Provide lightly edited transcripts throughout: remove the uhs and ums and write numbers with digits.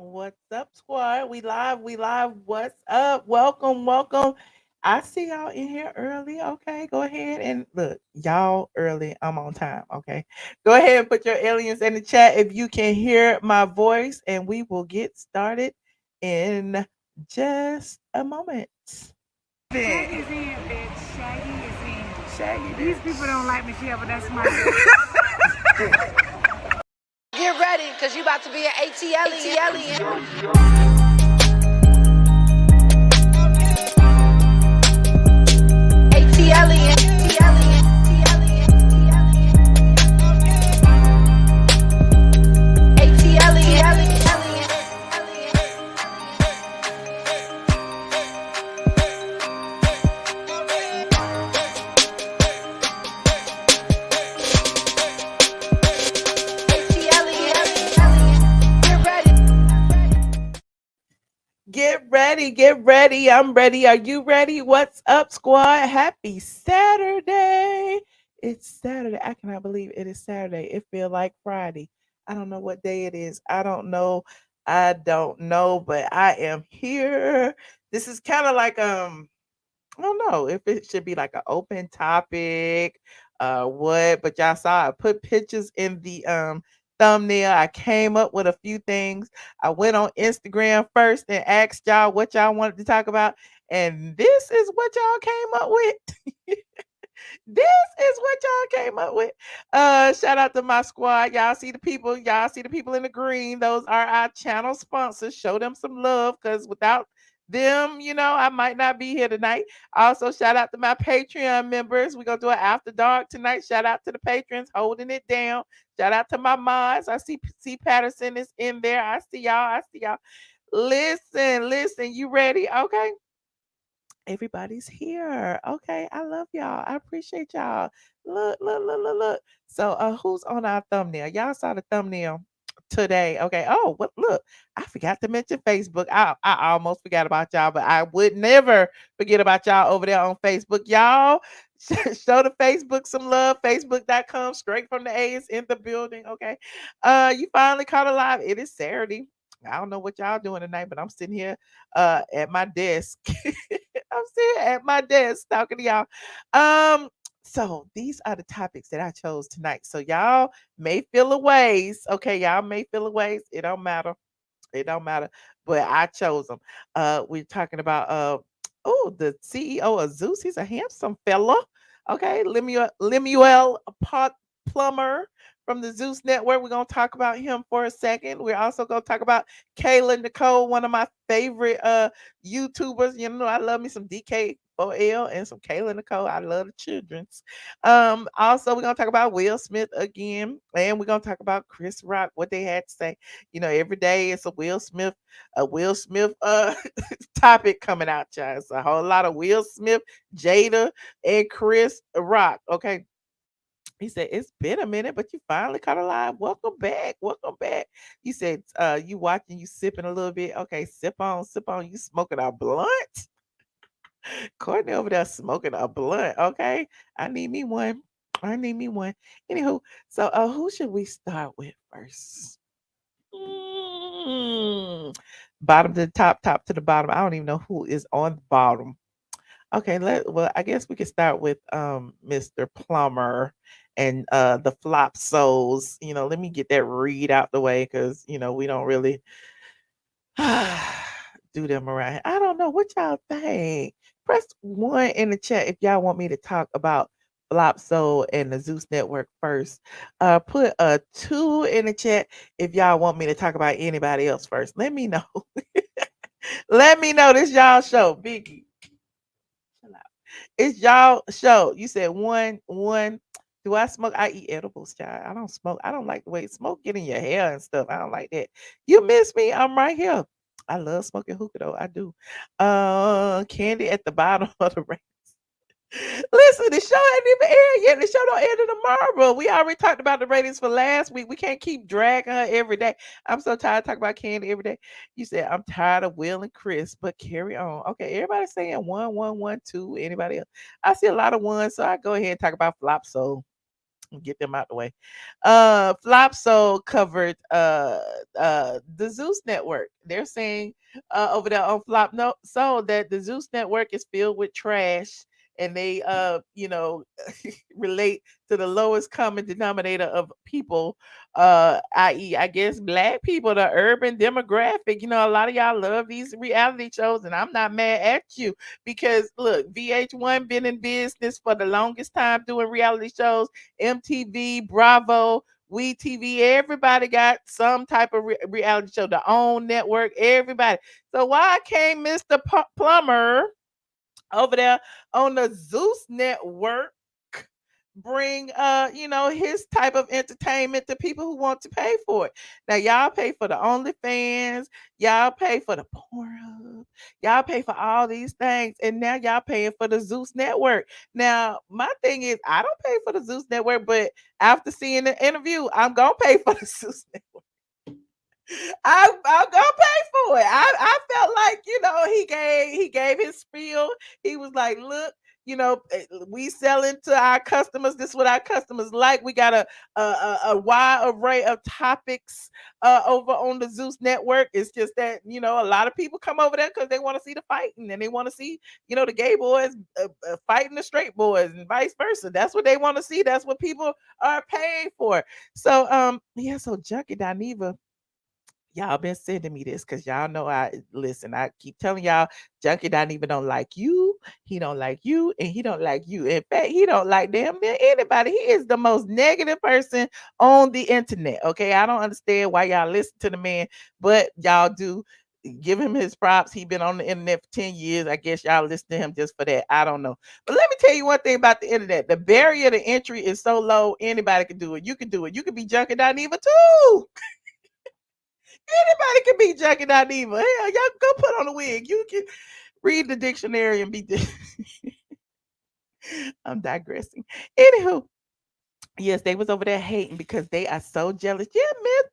What's up, squad? We live. We live. What's up? Welcome, welcome. I see y'all in here early. Okay, go ahead and look, y'all early. I'm on time. Okay, go ahead and put your aliens in the chat if you can hear my voice, and we will get started in just a moment. Shaggy is in, bitch. Shaggy is in. Shaggy, These people don't like Michelle, but that's my Get ready, because you about to be an ATLien. ATLien. Get ready, get ready. I'm ready. Are you ready? What's up, squad? Happy Saturday. It's Saturday. I cannot believe it is Saturday. It feels like Friday. I don't know what day it is. I don't know. But I am here. This is kind of like I don't know if it should be like an open topic, what, but y'all saw I put pictures in the thumbnail. I came up with a few things. I went on Instagram first and asked y'all what y'all wanted to talk about, and this is what y'all came up with. This is what y'all came up with. Shout out to my squad. Y'all see the people in the green. Those are our channel sponsors. Show them some love because without them, I might not be here tonight. Also, shout out to my Patreon members. We're gonna do an after dark tonight. Shout out to the patrons holding it down. Shout out to my mods. I see C Patterson is in there. I see y'all. Listen, you ready? Okay. Everybody's here. Okay, I love y'all. I appreciate y'all. Look. So, who's on our thumbnail? Y'all saw the thumbnail today. Okay. Oh, what? Look, I forgot to mention Facebook. I almost forgot about y'all, but I would never forget about y'all over there on Facebook. Y'all show the Facebook some love. Facebook.com straight from the A is in the building. Okay. You finally caught a live. It is Saturday. I don't know what y'all doing tonight, but I'm sitting here at my desk. I'm sitting at my desk talking to y'all. So these are the topics that I chose tonight. So y'all may feel a ways. Okay, y'all may feel a ways. It don't matter. It don't matter. But I chose them. We're talking about the CEO of Zeus. He's a handsome fella. Okay, Lemuel Plummer from the Zeus Network. We're gonna talk about him for a second. We're also gonna talk about Kayla Nicole, one of my favorite YouTubers. You know, I love me some DK4L and some Kayla Nicole. I love the children's. Also we're gonna talk about Will Smith again, and we're gonna talk about Chris Rock, what they had to say. Every day it's a Will Smith topic coming out, y'all. It's a whole lot of Will Smith, Jada, and Chris Rock. Okay. He said, it's been a minute, but you finally caught a live. Welcome back. Welcome back. You said you watching, you sipping a little bit. Okay, sip on, sip on. You smoking a blunt? Courtney over there smoking a blunt. Okay. I need me one. I need me one. Anywho, so who should we start with first? Mm, Bottom to the top, top to the bottom. I don't even know who is on the bottom. Okay, I guess we could start with Mr. Plummer and the flop souls. Let me get that read out the way because we don't really do them around here. I don't know what y'all think. Press one in the chat if y'all want me to talk about Flop Soul and the Zeus Network first. Put a two in the chat if y'all want me to talk about anybody else first. Let me know. Let me know. This y'all show, Biggie. Chill out. It's y'all show. You said one. Do I smoke? I eat edibles, child. I don't smoke. I don't like the way smoke get in your hair and stuff. I don't like that. You miss me? I'm right here. I love smoking hookah though. I do. Candy at the bottom of the race. Listen, the show ain't even aired yet. The show don't end tomorrow. We already talked about the ratings for last week. We can't keep dragging her every day. I'm so tired of talking about Candy every day. You said I'm tired of Will and Chris, but carry on. Okay, everybody's saying 1, 1, 1, 2. Anybody else? I see a lot of ones, so I go ahead and talk about Flop Soul. Get them out the way. Flop Soul covered the Zeus network. They're saying over there on Flop no Soul that the Zeus network is filled with trash, and they relate to the lowest common denominator of people, i.e. I guess black people, the urban demographic. A lot of y'all love these reality shows, and I'm not mad at you, because look, VH1 been in business for the longest time doing reality shows. MTV, Bravo, We TV, everybody got some type of reality show. The OWN network, everybody. So why can't Mr. Plummer over there on the Zeus network bring his type of entertainment to people who want to pay for it? Now y'all pay for the OnlyFans, y'all pay for the Pornhub, y'all pay for all these things, and now y'all paying for the Zeus network. Now my thing is, I don't pay for the Zeus network, but after seeing the interview, I'm gonna pay for the Zeus network. I'm gonna pay for it. I felt like, he gave his spiel. He was like, look, we selling to our customers. This is what our customers like. We got a wide array of topics over on the Zeus network. It's just that, a lot of people come over there because they want to see the fighting, and they want to see, the gay boys fighting the straight boys, and vice versa. That's what they want to see. That's what people are paying for. So yeah, so Junkie Dineva, y'all been sending me this because y'all know I listen. I keep telling y'all, Junkie don't like you. He don't like you, and he don't like you. In fact, he don't like damn near anybody. He is the most negative person on the internet. Okay, I don't understand why y'all listen to the man, but y'all do. Give him his props. He been on the internet for 10 years. I guess y'all listen to him just for that. I don't know. But let me tell you one thing about the internet. The barrier to entry is so low, anybody can do it. You can do it. You can be Junkie too. Anybody can be Jackie Dineva. Hell, y'all go put on a wig. You can read the dictionary and be. I'm digressing. Anywho, yes, they was over there hating because they are so jealous. Yeah,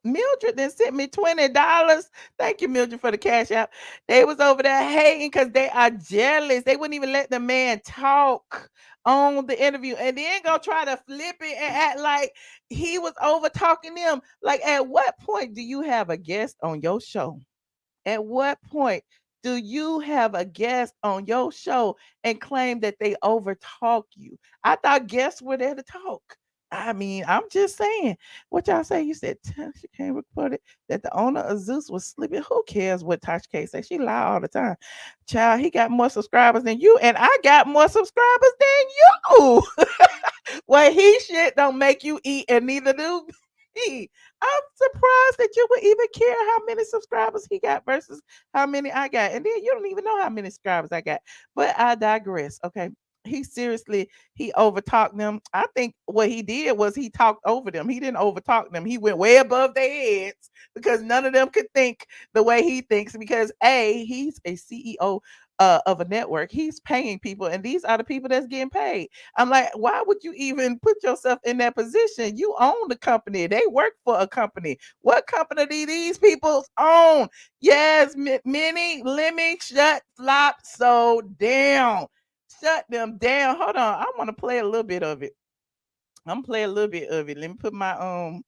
Mildred then sent me $20. Thank you, Mildred, for the cash out. They was over there hating because they are jealous. They wouldn't even let the man talk on the interview, and then go try to flip it and act like he was over talking them. Like, at what point do you have a guest on your show? At what point do you have a guest on your show and claim that they overtalk you? I thought guests were there to talk. I mean, I'm just saying. What y'all say? You said Tasha Kane reported that the owner of Zeus was sleeping. Who cares what Tasha K say? She lie all the time. Child, he got more subscribers than you, and I got more subscribers than you. Well, he shit don't make you eat, and neither do me. I'm surprised that you would even care how many subscribers he got versus how many I got. And then you don't even know how many subscribers I got. But I digress. Okay. He overtalked them. I think what he did was he talked over them. He didn't overtalk them. He went way above their heads because none of them could think the way he thinks, because he's a CEO of a network. He's paying people, and these are the people that's getting paid. I'm like, why would you even put yourself in that position? You own the company. They work for a company. What company do these people own? Yes, Many, Lemmie, shut Flop so down. Shut them down. Hold on. I want to play a little bit of it. I'm play a little bit of it. Let me put my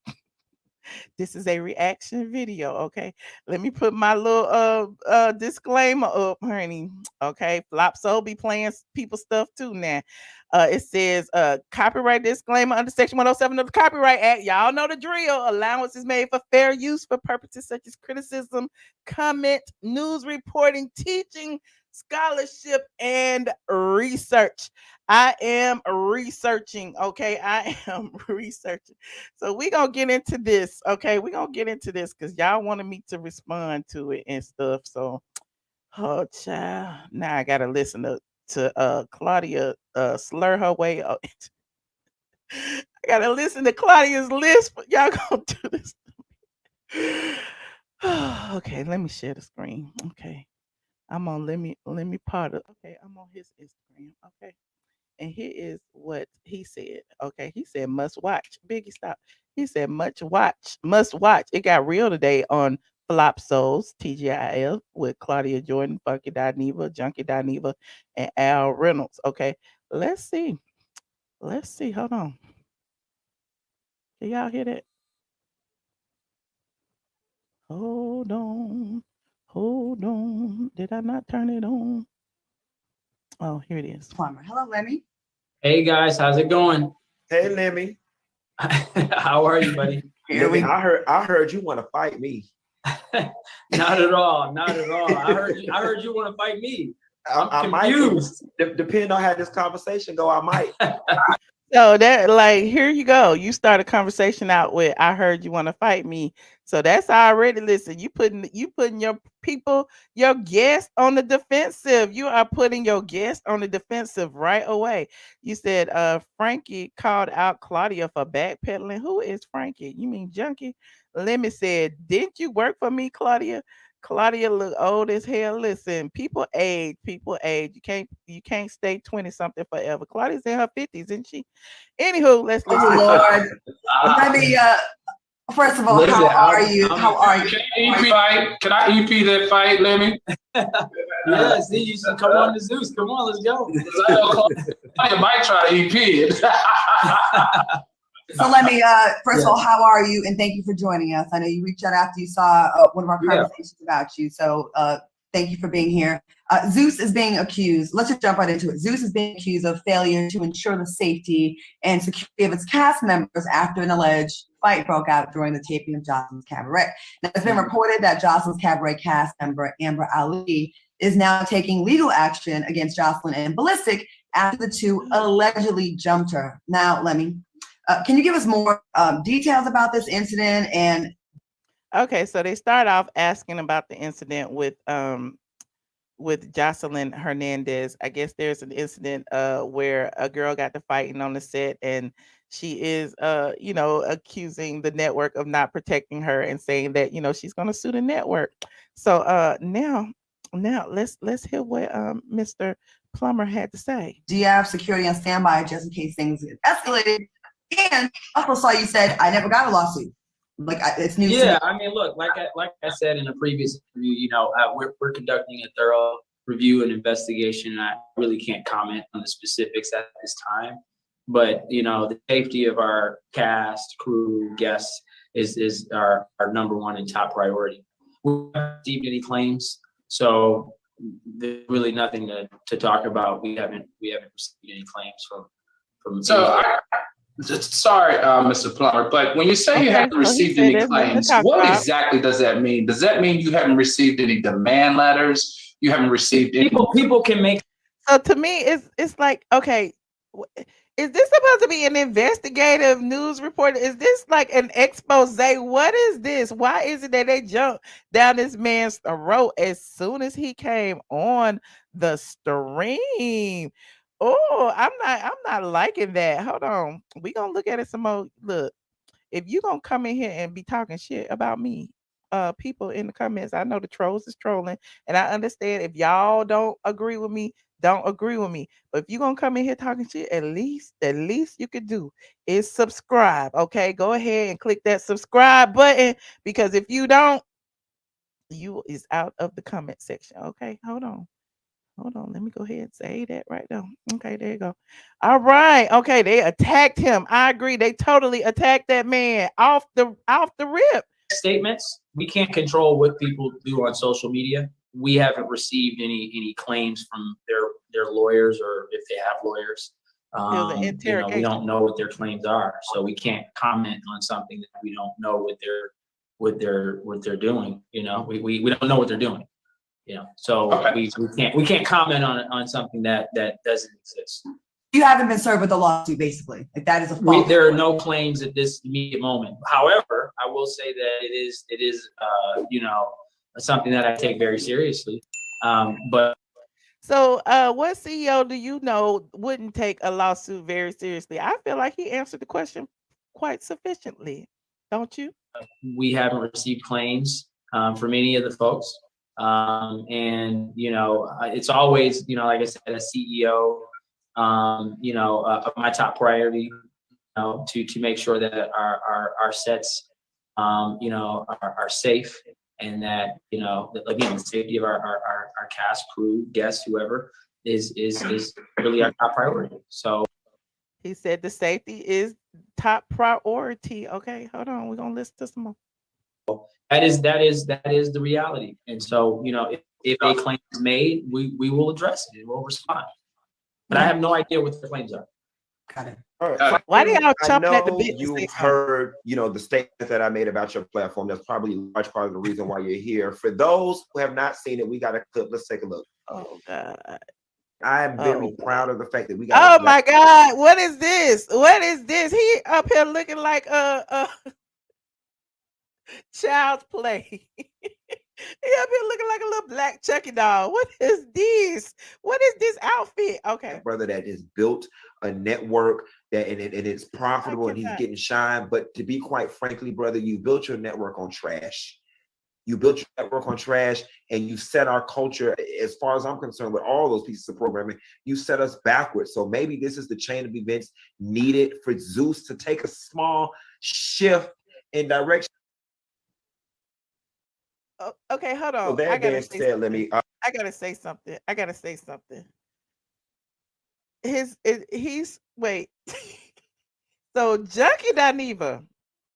this is a reaction video, okay? Let me put my little disclaimer up, honey. Okay, Flop Soul be playing people stuff too now. It says copyright disclaimer under section 107 of the Copyright Act. Y'all know the drill. Allowance is made for fair use for purposes such as criticism, comment, news reporting, teaching, scholarship, and research. I am researching, okay? I am researching. So we gonna get into this, okay? We gonna get into this because y'all wanted me to respond to it and stuff. So, oh child, now I gotta listen to Claudia slur her way. I gotta listen to Claudia's list. But y'all gonna do this? Okay, let me share the screen. Okay, I'm on. Let me part of. Okay, I'm on his Instagram. Okay. And here is what he said. Okay, he said must watch. Biggie, stop. He said must watch. It got real today on Flop Souls, TGIF, with Claudia Jordan, Funky Dineva, Junkie Dineva, and Al Reynolds. Okay, let's see. Let's see. Hold on. Can y'all hear that? Hold on. Hold on. Did I not turn it on? Oh, here it is. Plummer. Hello, Lemmie. Hey guys, how's it going? Hey, Lemmie. How are you, buddy? Lemmie, I heard you want to fight me. Not at all. Not at all. I heard you want to fight me. I confused. might. Depending on how this conversation go, I might. So that, like, here you go. You start a conversation out with, "I heard you want to fight me." So that's already, listen, you putting your people, your guest on the defensive. You are putting your guest on the defensive right away. You said Frankie called out Claudia for backpedaling. Who is Frankie? You mean Junkie? Lemmie said, "Didn't you work for me, Claudia?" Claudia look old as hell. Listen, people age. You can't stay 20 something forever. Claudia's in her 50s, isn't she? Anywho, let's listen. Oh Lord. Let me first of all, Listen, how are you? How are you? Can I EP that fight, Lemmie? Yeah, see, you should come on to Zeus. Come on, let's go. I might try to EP it. So let me first of all, how are you? And thank you for joining us. I know you reached out after you saw one of our conversations about you. So thank you for being here. Zeus is being accused. Let's just jump right into it. Zeus is being accused of failure to ensure the safety and security of its cast members after an alleged fight broke out during the taping of Jocelyn's Cabaret. Now, it's been reported that Jocelyn's Cabaret cast member AMENDS is now taking legal action against Jocelyn and Ballistic after the two allegedly jumped her. Now, Lemmie, can you give us more details about this incident? And okay, so they start off asking about the incident with Jocelyn Hernandez. I guess there's an incident where a girl got to fighting on the set, and she is accusing the network of not protecting her and saying that she's going to sue the network. So now let's hear what Mr. Plummer had to say. do you have security on standby just in case things get escalated? And I also saw you said I never got a lawsuit. Like it's new. Yeah, I mean, look, like I said in a previous interview, we're conducting a thorough review and investigation. And I really can't comment on the specifics at this time. But the safety of our cast, crew, guests is our number one and top priority. We haven't received any claims, so there's really nothing to talk about. We haven't received any claims from. So sorry, Mr. Plummer, but when you say you haven't received any claims, what exactly does that mean? Does that mean you haven't received any demand letters? You haven't received any? People can make. So to me, it's like, okay, is this supposed to be an investigative news report? Is this like an expose? What is this? Why is it that they jumped down this man's throat as soon as he came on the stream? Oh, I'm not liking that. Hold on. We gonna look at it some more. Look, if you gonna come in here and be talking shit about me, people in the comments, I know the trolls is trolling, and I understand if y'all don't agree with me, don't agree with me. But if you gonna come in here talking shit, at least you could do is subscribe. Okay, go ahead and click that subscribe button, because if you don't, you is out of the comment section. Okay, hold on. Let me go ahead and say that right now. Okay, there you go. All right. Okay, they attacked him. I agree. They totally attacked that man off the rip. Statements. We can't control what people do on social media. We haven't received any claims from their lawyers, or if they have lawyers. We don't know what their claims are, so we can't comment on something that we don't know what they're doing. We don't know what they're doing. So okay. we can't comment on something that doesn't exist. You haven't been served with a lawsuit, basically. Like that is a fault. There are no claims at this immediate moment. However, I will say that it is something that I take very seriously. But so what CEO do you know wouldn't take a lawsuit very seriously? I feel like he answered the question quite sufficiently, don't you? We haven't received claims from any of the folks. It's always, like I said, a CEO, my top priority, to make sure that our sets, are safe, and that, again, the safety of our cast, crew, guests, whoever is really our top priority. So He said the safety is top priority. Okay, hold on. We're gonna listen to some more. That is the reality. And so, you know, if a claim is made, we will address it and we'll respond. But I have no idea what the claims are. Got it. All right. Why do y'all I chopping at the know bit to say you've something? heard, you know, the statement that I made about your platform. That's probably a large part of the reason why you're here. For those who have not seen it, we got a clip. Let's take a look. Oh God. I am very proud of the fact that we got. Oh my God. What is this? What is this? He up here looking like a child's play. He up here looking like a little black Chucky doll. What is this? What is this outfit? Okay. Brother that has built a network that and it's profitable and he's getting shine. But to be quite frankly, brother, you built your network on trash. You built your network on trash and you set our culture, as far as I'm concerned, with all those pieces of programming, you set us backwards. So maybe this is the chain of events needed for Zeus to take a small shift in direction. Oh, okay, hold on. So that being said, Lemmie, I gotta say something. I gotta say something. He's wait. So Junkie Dineva,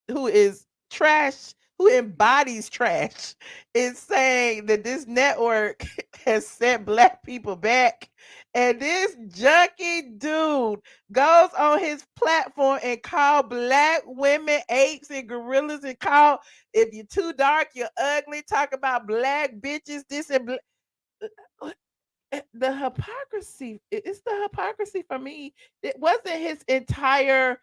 who is trash, who embodies trash, is saying that this network has set Black people back. And this junkie dude goes on his platform and call Black women apes and gorillas and call, if you're too dark, you're ugly, talk about Black bitches, this and the hypocrisy. It's the hypocrisy for me. It wasn't his entire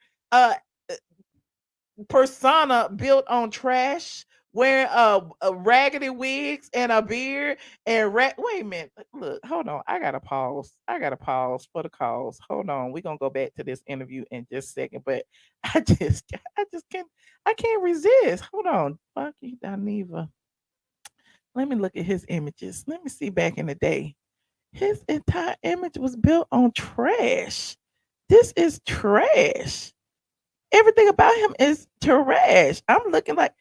persona built on trash, wearing a raggedy wigs and a beard and wait a minute, look, hold on, I gotta pause for the cause. Hold on, we're gonna go back to this interview in just a second, but I just can't resist. Hold on. Funky Dineva, let me look at his images. Let me see. Back in the day, his entire image was built on trash. This is trash. Everything about him is trash. I'm looking like,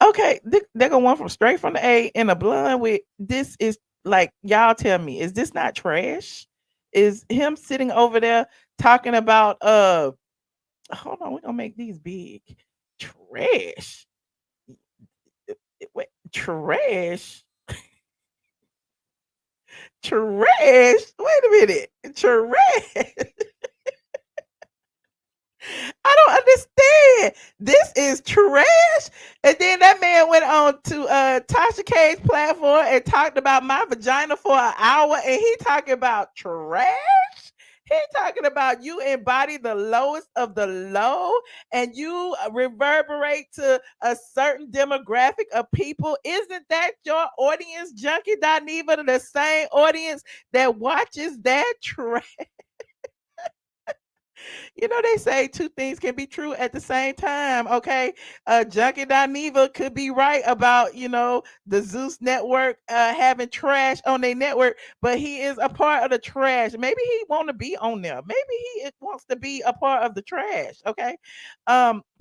okay, they're gonna want from straight from the A and a blonde with this is like, y'all tell me, is this not trash? Is him sitting over there talking about hold on, we're gonna make these big. Trash. Wait, trash. Trash. Wait a minute. Trash. I don't understand. This is trash. And then that man went on to Tasha K's platform and talked about my vagina for an hour. And he talking about trash. He talking about you embody the lowest of the low and you reverberate to a certain demographic of people. Isn't that your audience, Junkie Dineva, the same audience that watches that trash? You know, they say two things can be true at the same time. Okay. Junkie Dineva could be right about, you know, the Zeus network having trash on their network, but he is a part of the trash. Maybe he want to be on there. Maybe he wants to be a part of the trash. Okay.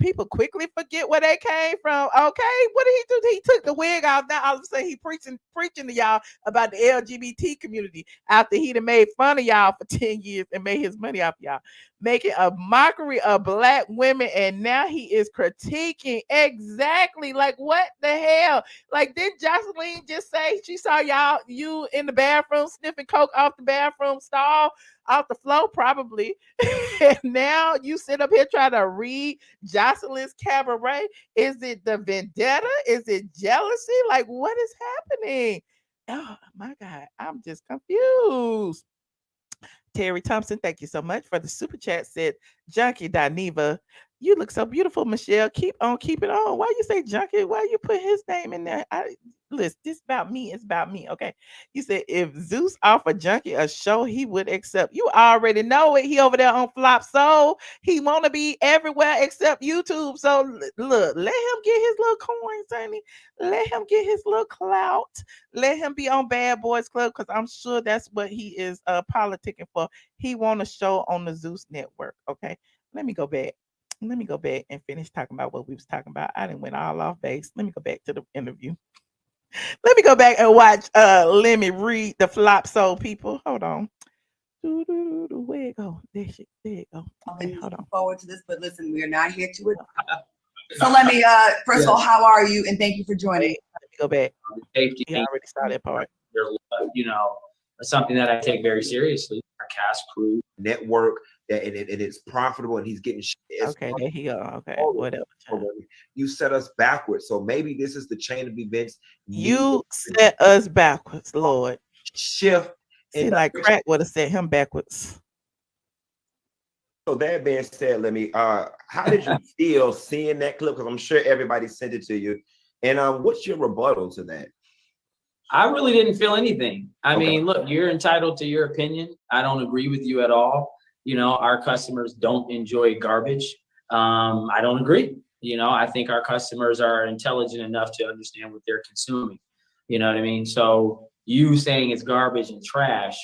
People quickly forget where they came from. Okay. What did he do? He took the wig off. Now all of a sudden he preaching to y'all about the LGBT community after he done made fun of y'all for 10 years and made his money off y'all, making a mockery of Black women, and now he is critiquing exactly like what the hell? Like, didn't Jocelyn just say she saw you in the bathroom sniffing coke off the bathroom stall, off the floor, probably? And now you sit up here trying to read Jocelyn's cabaret. Is it the vendetta? Is it jealousy? Like, what is happening? Oh my God, I'm just confused. Terry Thompson, thank you so much for the super chat. Said, Junkie Dineva, you look so beautiful, Michelle. Keep on keeping on. Why you say Junkie? Why you put his name in there? Listen, this about me. It's about me. Okay. You said if Zeus offered Junkie a show, he would accept. You already know it. He over there on Flop Soul. He want to be everywhere except YouTube. So look, let him get his little coins, honey. Let him get his little clout. Let him be on Bad Boys Club, because I'm sure that's what he is politicking for. He want a show on the Zeus network. Okay. Let me go back and finish talking about what we was talking about. I didn't went all off base. Let me go back to the interview. Let me go back and watch Lemmie read the Flop Soul people. Hold on. Where it go? There you go. Okay, hold on. Forward to this, but listen, we're not here to it. So let me, first of all, how are you? And thank you for joining. Let me go back. Safety. You already saw that part. You know, something that I take very seriously. Our cast crew network that and it's profitable, and he's getting. Okay, there you go. Okay, whatever. You set us backwards, so maybe this is the chain of events. You set us backwards, Lord. Shift. See, like crack would have set him backwards. So that being said, Lemmie, how did you feel seeing that clip? Because I'm sure everybody sent it to you. And what's your rebuttal to that? I really didn't feel anything. I mean, look, you're entitled to your opinion. I don't agree with you at all. You know, our customers don't enjoy garbage. I don't agree. You know, I think our customers are intelligent enough to understand what they're consuming. You know what I mean? So you saying it's garbage and trash,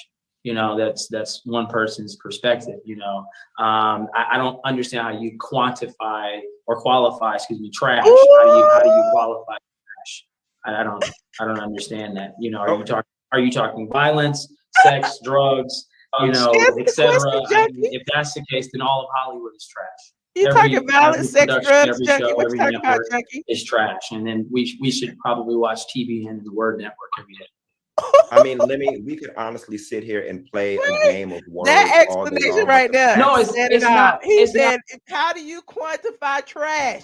you know, that's one person's perspective. You know, I don't understand how you quantify or qualify, trash. How do you qualify trash? I don't understand that. You know, are you talking violence, sex, drugs, you know, etc.? If that's the case, then all of Hollywood is trash. You talking violence, sex, drugs, junkie? What you talking about, junkie? Is trash, and then we should probably watch TV and the Word Network every day. I mean, Lemmie, we could honestly sit here and play a game of words. That explanation right there. No, it's not. He said, "How do you quantify trash?"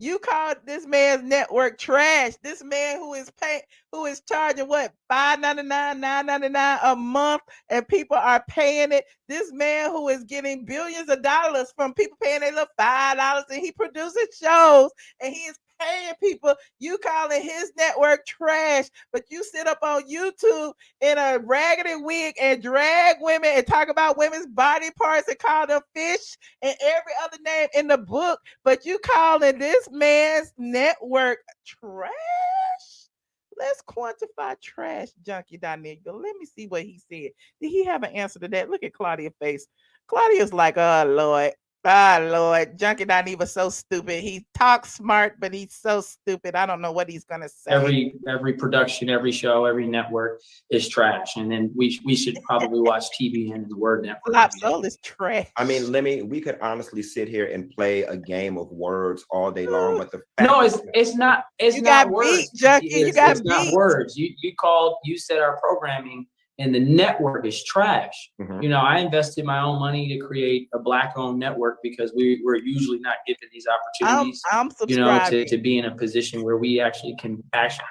You called this man's network trash. This man who is charging what, $5.99, $9.99 a month, and people are paying it. This man who is getting billions of dollars from people paying their little $5, and he produces shows and he is paying people. You calling his network trash, but you sit up on YouTube in a raggedy wig and drag women and talk about women's body parts and call them fish and every other name in the book, but you calling this man's network trash? Let's quantify trash, junkie Dineva. Let me see what he said. Did he have an answer to that? Look at Claudia's face. Claudia's like, oh Lord. Lord, Junkie Dineva so stupid. He talks smart, but he's so stupid. I don't know what he's gonna say. Every production, every show, every network is trash, and then we should probably watch TV and the Word Network. Flop Soul is trash. I mean, Lemmie, we could honestly sit here and play a game of words all day long, but it's not. It's you not got words, beat, Junkie. You got it's not words. You said our programming and the network is trash. Mm-hmm. You know, I invested my own money to create a Black-owned network because we're usually not given these opportunities. I'm subscribing. You know, to be in a position where we actually can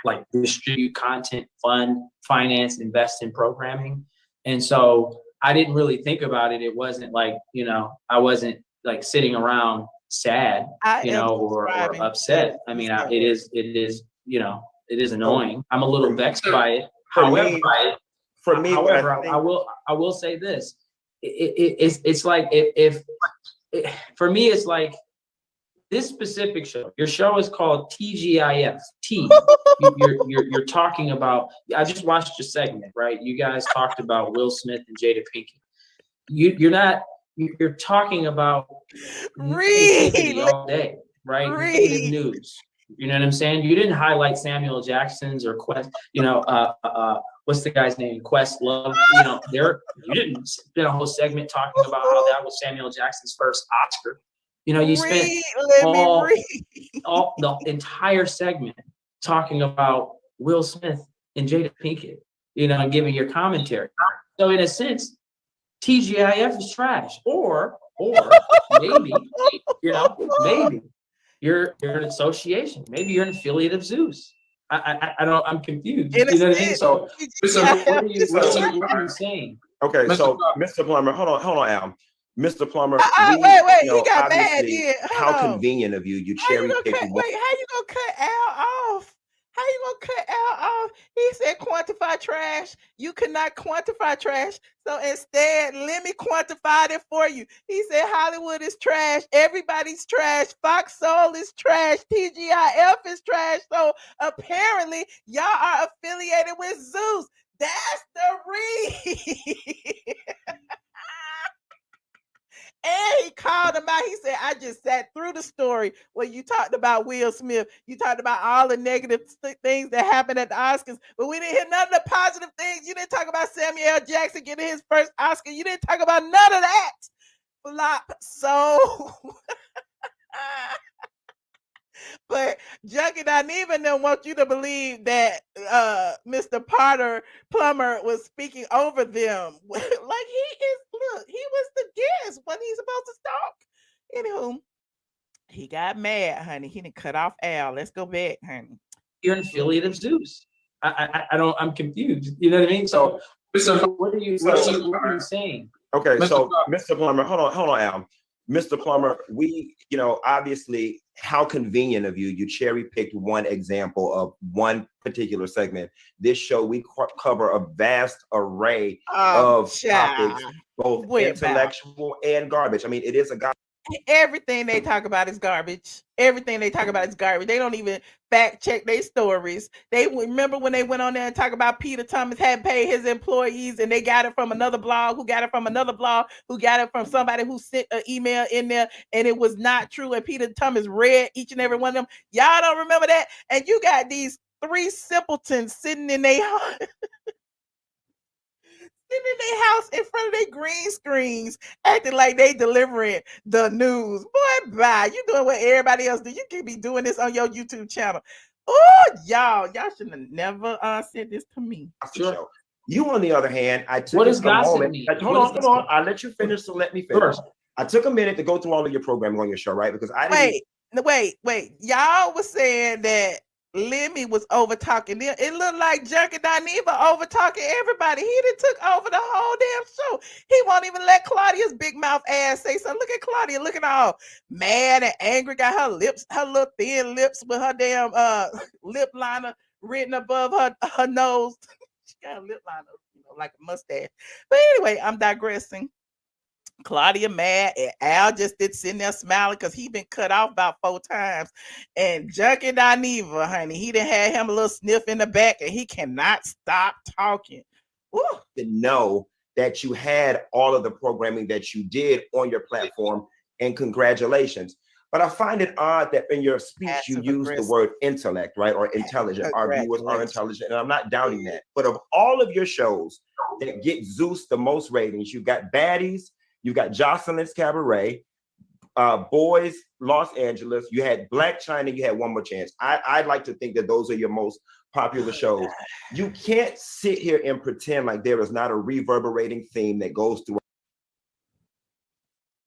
like distribute content, fund, finance, invest in programming. And so I didn't really think about it. It wasn't like, you know, I wasn't like sitting around sad, or upset. I mean, it is, you know, it is annoying. I'm a little vexed by it. However, I will say this. It's like for me, it's like this specific show. Your show is called TGIF. You're talking about. I just watched your segment, right? You guys talked about Will Smith and Jada Pinkett. You're talking about negativity all day, right? Negative news. You know what I'm saying? You didn't highlight Samuel Jackson's or Quest. You know, what's the guy's name? Questlove. You know, you didn't spend a whole segment talking about how that was Samuel Jackson's first Oscar. You know, you spent all the entire segment talking about Will Smith and Jada Pinkett. You know, and giving your commentary. So in a sense, TGIF is trash, or maybe, you know, maybe you're an association. Maybe you're an affiliate of Zeus. I don't. I'm confused. You know what I mean? So what are you saying? Okay, so Mr. Plummer, hold on, Al. Mr. Plummer, wait, you got mad. How convenient of you. You cherry pick. Wait, how you gonna cut Al off? How you gonna cut Al off? He said quantify trash. You cannot quantify trash. So instead, Lemmie quantified it for you. He said Hollywood is trash. Everybody's trash. Fox Soul is trash. TGIF is trash. So apparently, y'all are affiliated with Zeus. That's the read. And he called him out. He said, I just sat through the story where you talked about Will Smith. You talked about all the negative things that happened at the Oscars, but we didn't hear none of the positive things. You didn't talk about Samuel L. Jackson getting his first Oscar. You didn't talk about none of that. Flop. So, but Junkie Dineva don't want you to believe that Mr. Plummer was speaking over them. Like he was the guest when he's supposed to talk. Anywho, he got mad, honey. He didn't cut off Al. Let's go back, honey. You're an affiliate of Zeus. I'm confused. You know what I mean? So what are you saying? Okay, so Mr. Plummer, hold on, Al. Mr. Plummer, obviously, how convenient of you. You cherry picked one example of one particular segment. This show, we cover a vast array of topics, both intellectual and garbage. I mean, it is a garbage. Everything they talk about is garbage. Everything they talk about is garbage. They don't even fact check their stories. They remember when they went on there and talk about Peter Thomas had paid his employees, and they got it from another blog, who got it from another blog, who got it from somebody who sent an email in there, and it was not true. And Peter Thomas read each and every one of them. Y'all don't remember that? And you got these three simpletons sitting in their house in front of their green screens, acting like they delivering the news. Boy, bye. You doing what everybody else do. You can be doing this on your YouTube channel. Oh, y'all should have never said this to me. Sure. You, on the other hand, I took what does gossip moment. mean? Hold on. I'll let you finish, so let me finish. First. I took a minute to go through all of your programming on your show, right? Because I didn't wait. Y'all was saying that Lemmie was over talking them. It looked like Junkie Dineva over talking everybody. He done took over the whole damn show. He won't even let Claudia's big mouth ass say something. Look at Claudia looking all mad and angry, got her little thin lips with her damn lip liner written above her nose. She got a lip liner, like a mustache. But anyway, I'm digressing. Claudia mad, and Al just did sitting there smiling because he been cut off about 4 times. And Junkie Dineva, honey, he done had him a little sniff in the back, and he cannot stop talking. Woo. To know that you had all of the programming that you did on your platform, and congratulations. But I find it odd that in your speech you use the word intellect, right, or intelligent. Our viewers are intelligent, and I'm not doubting that. But of all of your shows that get Zeus the most ratings, you've got Baddies, you got Jocelyn's Cabaret, Boys, Los Angeles. You had Black China. You had One More Chance. I'd like to think that those are your most popular shows. You can't sit here and pretend like there is not a reverberating theme that goes through.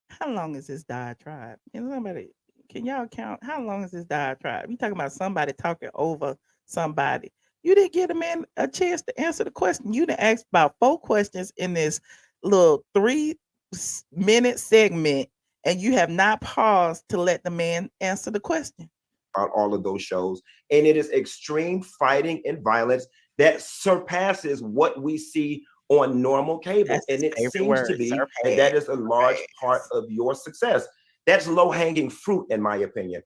How long is this diatribe? Somebody, can y'all count? How long is this diatribe? You talking about somebody talking over somebody. You didn't give a man a chance to answer the question. You didn't ask about 4 questions in this little 3-minute segment, and you have not paused to let the man answer the question. About all of those shows, and it is extreme fighting and violence that surpasses what we see on normal cable. And it seems to be that is a large part of your success. That's low-hanging fruit, in my opinion.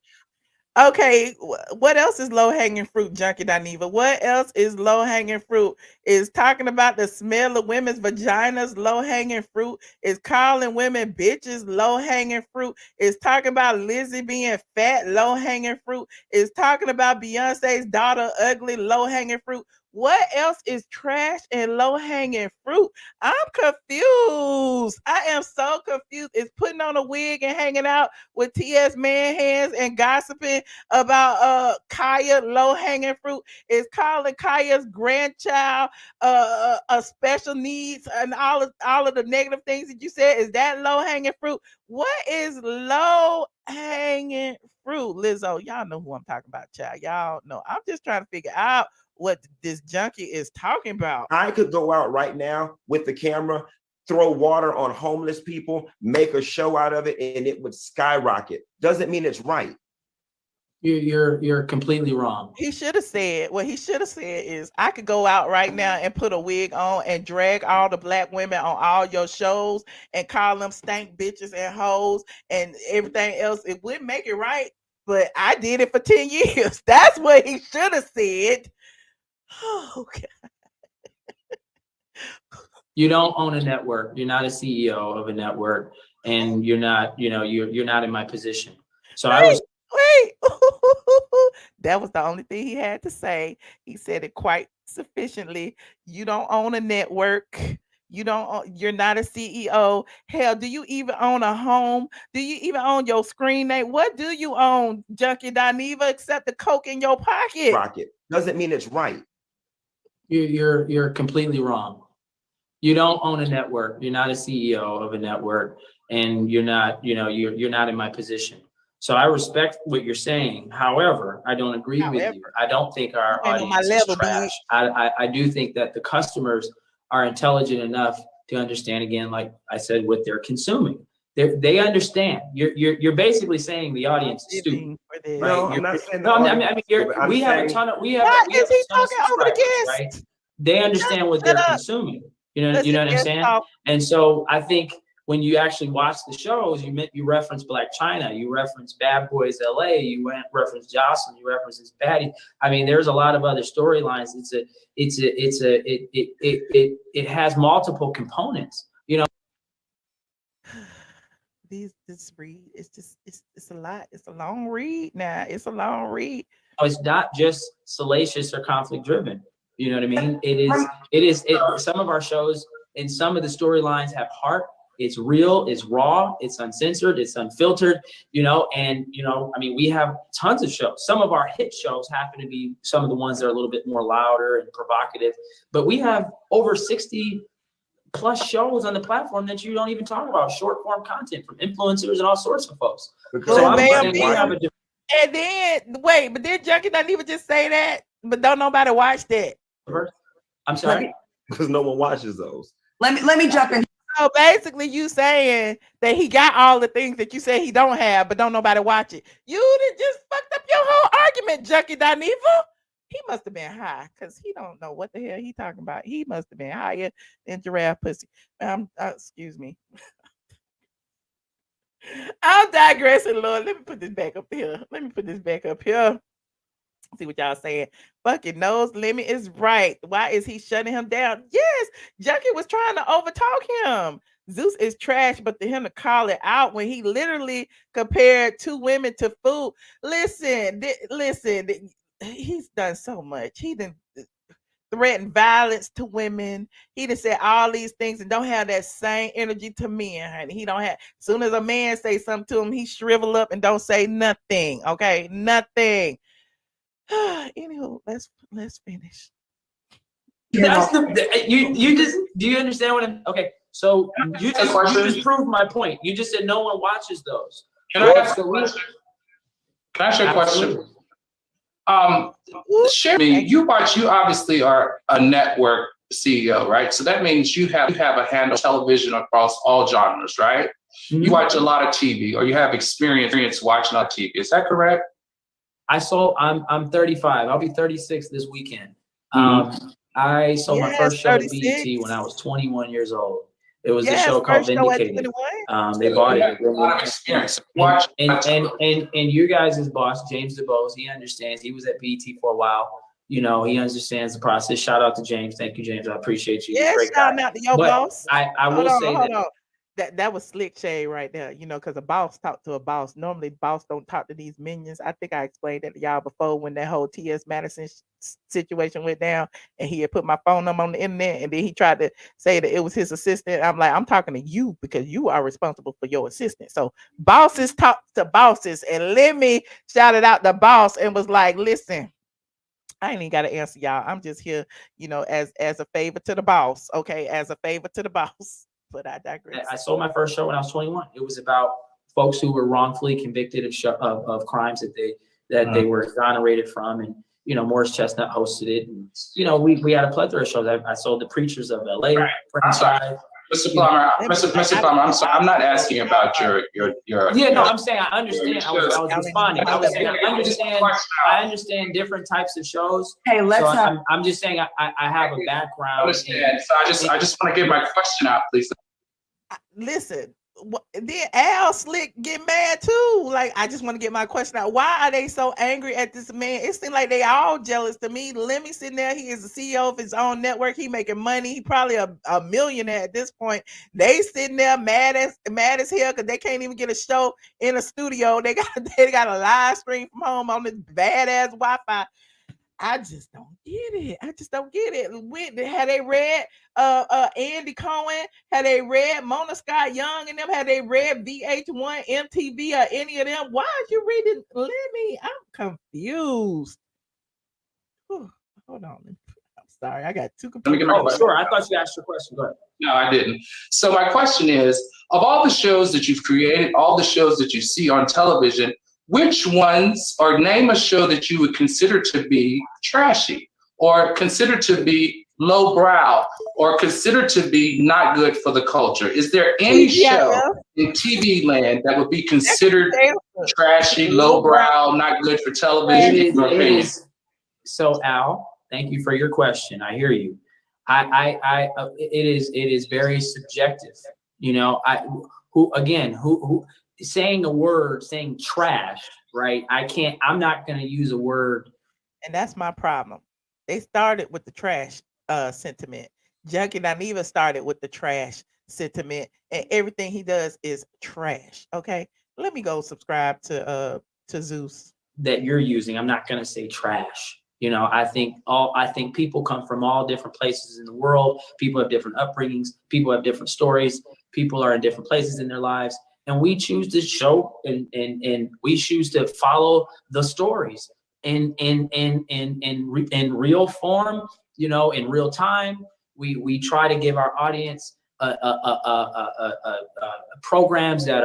Okay, what else is low-hanging fruit, Junkie Dineva? What else is low-hanging fruit? Is talking about the smell of women's vaginas low-hanging fruit? Is calling women bitches low-hanging fruit? Is talking about Lizzie being fat low-hanging fruit? Is talking about Beyonce's daughter ugly low-hanging fruit? What else is trash and low-hanging fruit? I'm confused. I am so confused. Is putting on a wig and hanging out with T.S. Manhands and gossiping about Kaya low-hanging fruit? Is calling Kaya's grandchild a special needs and all of the negative things that you said? Is that low-hanging fruit? What is low-hanging fruit, Lizzo? Y'all know who I'm talking about, child. Y'all know. I'm just trying to figure out what this junkie is talking about. I could go out right now with the camera, throw water on homeless people, make a show out of it, and it would skyrocket. Doesn't mean it's right. You're completely wrong. He should have said, what he should have said is, I could go out right now and put a wig on and drag all the black women on all your shows and call them stank bitches and hoes and everything else. It wouldn't make it right, but I did it for 10 years. That's what he should have said. Oh, God. You don't own a network. You're not a CEO of a network. and you're not, you know, you're not in my position. So wait. That was the only thing he had to say. He said it quite sufficiently. You don't own a network. You're not a CEO. Hell, do you even own a home? Do you even own your screen name? What do you own, Junkie Dineva, except the coke in your pocket? Doesn't mean it's right. You're completely wrong. You don't own a network. You're not a CEO of a network, and you're not, you know, you're not in my position. So I respect what you're saying. However, I don't agree with you. I don't think our audience is trash. I do think that the customers are intelligent enough to understand, again, like I said, what they're consuming. They understand. You're basically saying the audience is stupid. Right? No, I'm not saying we have a ton of subscribers, right? They understand what they're consuming. You know what I'm saying? And so I think when you actually watch the shows, you reference Black China, you reference Bad Boys LA, you reference Jocelyn, you reference this Patty. I mean, there's a lot of other storylines. It has multiple components. You know, this read, it's a lot. It's a long read now. It's a long read. It's not just salacious or conflict driven. You know what I mean? It is some of our shows and some of the storylines have heart. It's real, it's raw, it's uncensored, it's unfiltered, you know, and, you know, I mean, we have tons of shows. Some of our hit shows happen to be some of the ones that are a little bit more louder and provocative, but we have over 60 plus shows on the platform that you don't even talk about, short form content from influencers and all sorts of folks. So and then, wait, but then Junkie don't even just say that, but don't nobody watch that. I'm sorry? Because no one watches those. Let me jump in. So basically, you saying that he got all the things that you say he don't have, but don't nobody watch it. You done just fucked up your whole argument, Junkie Dineva. He must have been high because he don't know what the hell he talking about. He must have been higher than giraffe pussy. Excuse me. I'm digressing, Lord. Let me put this back up here. See what y'all saying. Fucking knows Lemmie is right. Why is he shutting him down? Yes, Junkie was trying to overtalk him. Zeus is trash, but to him to call it out when he literally compared two women to food. Listen, he's done so much. He done threatened violence to women. He done said all these things and don't have that same energy to men, honey. He don't have. As soon as a man say something to him, he shrivel up and don't say nothing. Okay, nothing. Anywho, let's finish. That's you just do you understand what I'm okay? So you just proved my point. You just said no one watches those. Can I ask a question? Can I ask you a question? Share me. You obviously are a network CEO, right? So that means you have a handle television across all genres, right? Mm-hmm. You watch a lot of TV, or you have experience watching on TV. Is that correct? I'm 35. I'll be 36 this weekend. I saw my first show at BET when I was 21 years old. It was a show called Vindicated. They bought it. A lot of experience. And you guys' boss, James DeBose, he understands. He was at BET for a while. You know, he understands the process. Shout out to James. Thank you, James. I appreciate you. Yeah, shout out to your boss. I will say that. That was slick shade right there, you know, because a boss talk to a boss. Normally, boss don't talk to these minions. I think I explained that to y'all before when that whole T.S. Madison situation went down, and he had put my phone number on the internet, and then he tried to say that it was his assistant. I'm like, I'm talking to you because you are responsible for your assistant. So bosses talk to bosses, and Lemmie shouted out the boss and was like, listen, I ain't even got to answer y'all. I'm just here, you know, as a favor to the boss. Okay, as a favor to the boss. But I digress. I sold my first show when I was 21. It was about folks who were wrongfully convicted of crimes that they were exonerated from, and you know, Morris Chestnut hosted it. And, you know, we had a plethora of shows. I sold the Preachers of LA. Right. I'm sorry, Mr. Plummer. Mr. Plummer, I'm sorry. I'm not asking about your. Yeah, no, I'm saying I understand. I was responding. I was saying I understand different types of shows. Hey, let's. So I'm just saying I have a background. I understand. So I just want to get my question out, please. Listen, then Al Slick get mad too. Like, I just want to get my question out. Why are they so angry at this man? It seems like they all jealous to me. Lemmie sitting there, he is the CEO of his own network. He making money. He probably a millionaire at this point. They sitting there mad as hell because they can't even get a show in a studio. They got a live stream from home on this badass Wi-Fi. I just don't get it. I just don't get it. Had they read Andy Cohen? Had they read Mona Scott Young and them? Had they read VH1, MTV, or any of them? Why are you reading Lemmie? I'm confused. Whew, hold on. I'm sorry. I got two computers. Oh, sure. I thought you asked your question. Go ahead. No, I didn't. So my question is, of all the shows that you've created, all the shows that you see on television, which ones, or name a show that you would consider to be trashy, or consider to be lowbrow, or consider to be not good for the culture? Is there any show in TV land that would be considered trashy, lowbrow, not good for television? It is. So Al, thank you for your question. I hear you. It is very subjective. You know, who saying a word, saying trash, right? I'm not going to use a word. And that's my problem. They started with the trash sentiment. Junkie Dineva started with the trash sentiment, and everything he does is trash. Okay, let me go subscribe to Zeus. That you're using. I'm not going to say trash. You know, I think people come from all different places in the world. People have different upbringings. People have different stories. People are in different places in their lives. And we choose to show and we choose to follow the stories in real form, you know, in real time. We try to give our audience programs that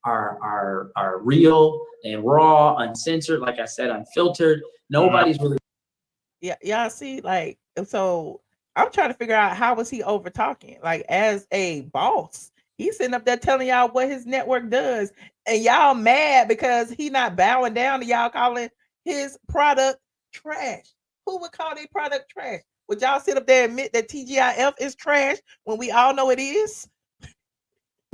are real and raw, uncensored, like I said, unfiltered. Nobody's really. Yeah, y'all see, like, so I'm trying to figure out how was he over talking, like, as a boss. He's sitting up there telling y'all what his network does, and y'all mad because he not bowing down to y'all calling his product trash. Who would call their product trash? Would y'all sit up there and admit that TGIF is trash when we all know it is?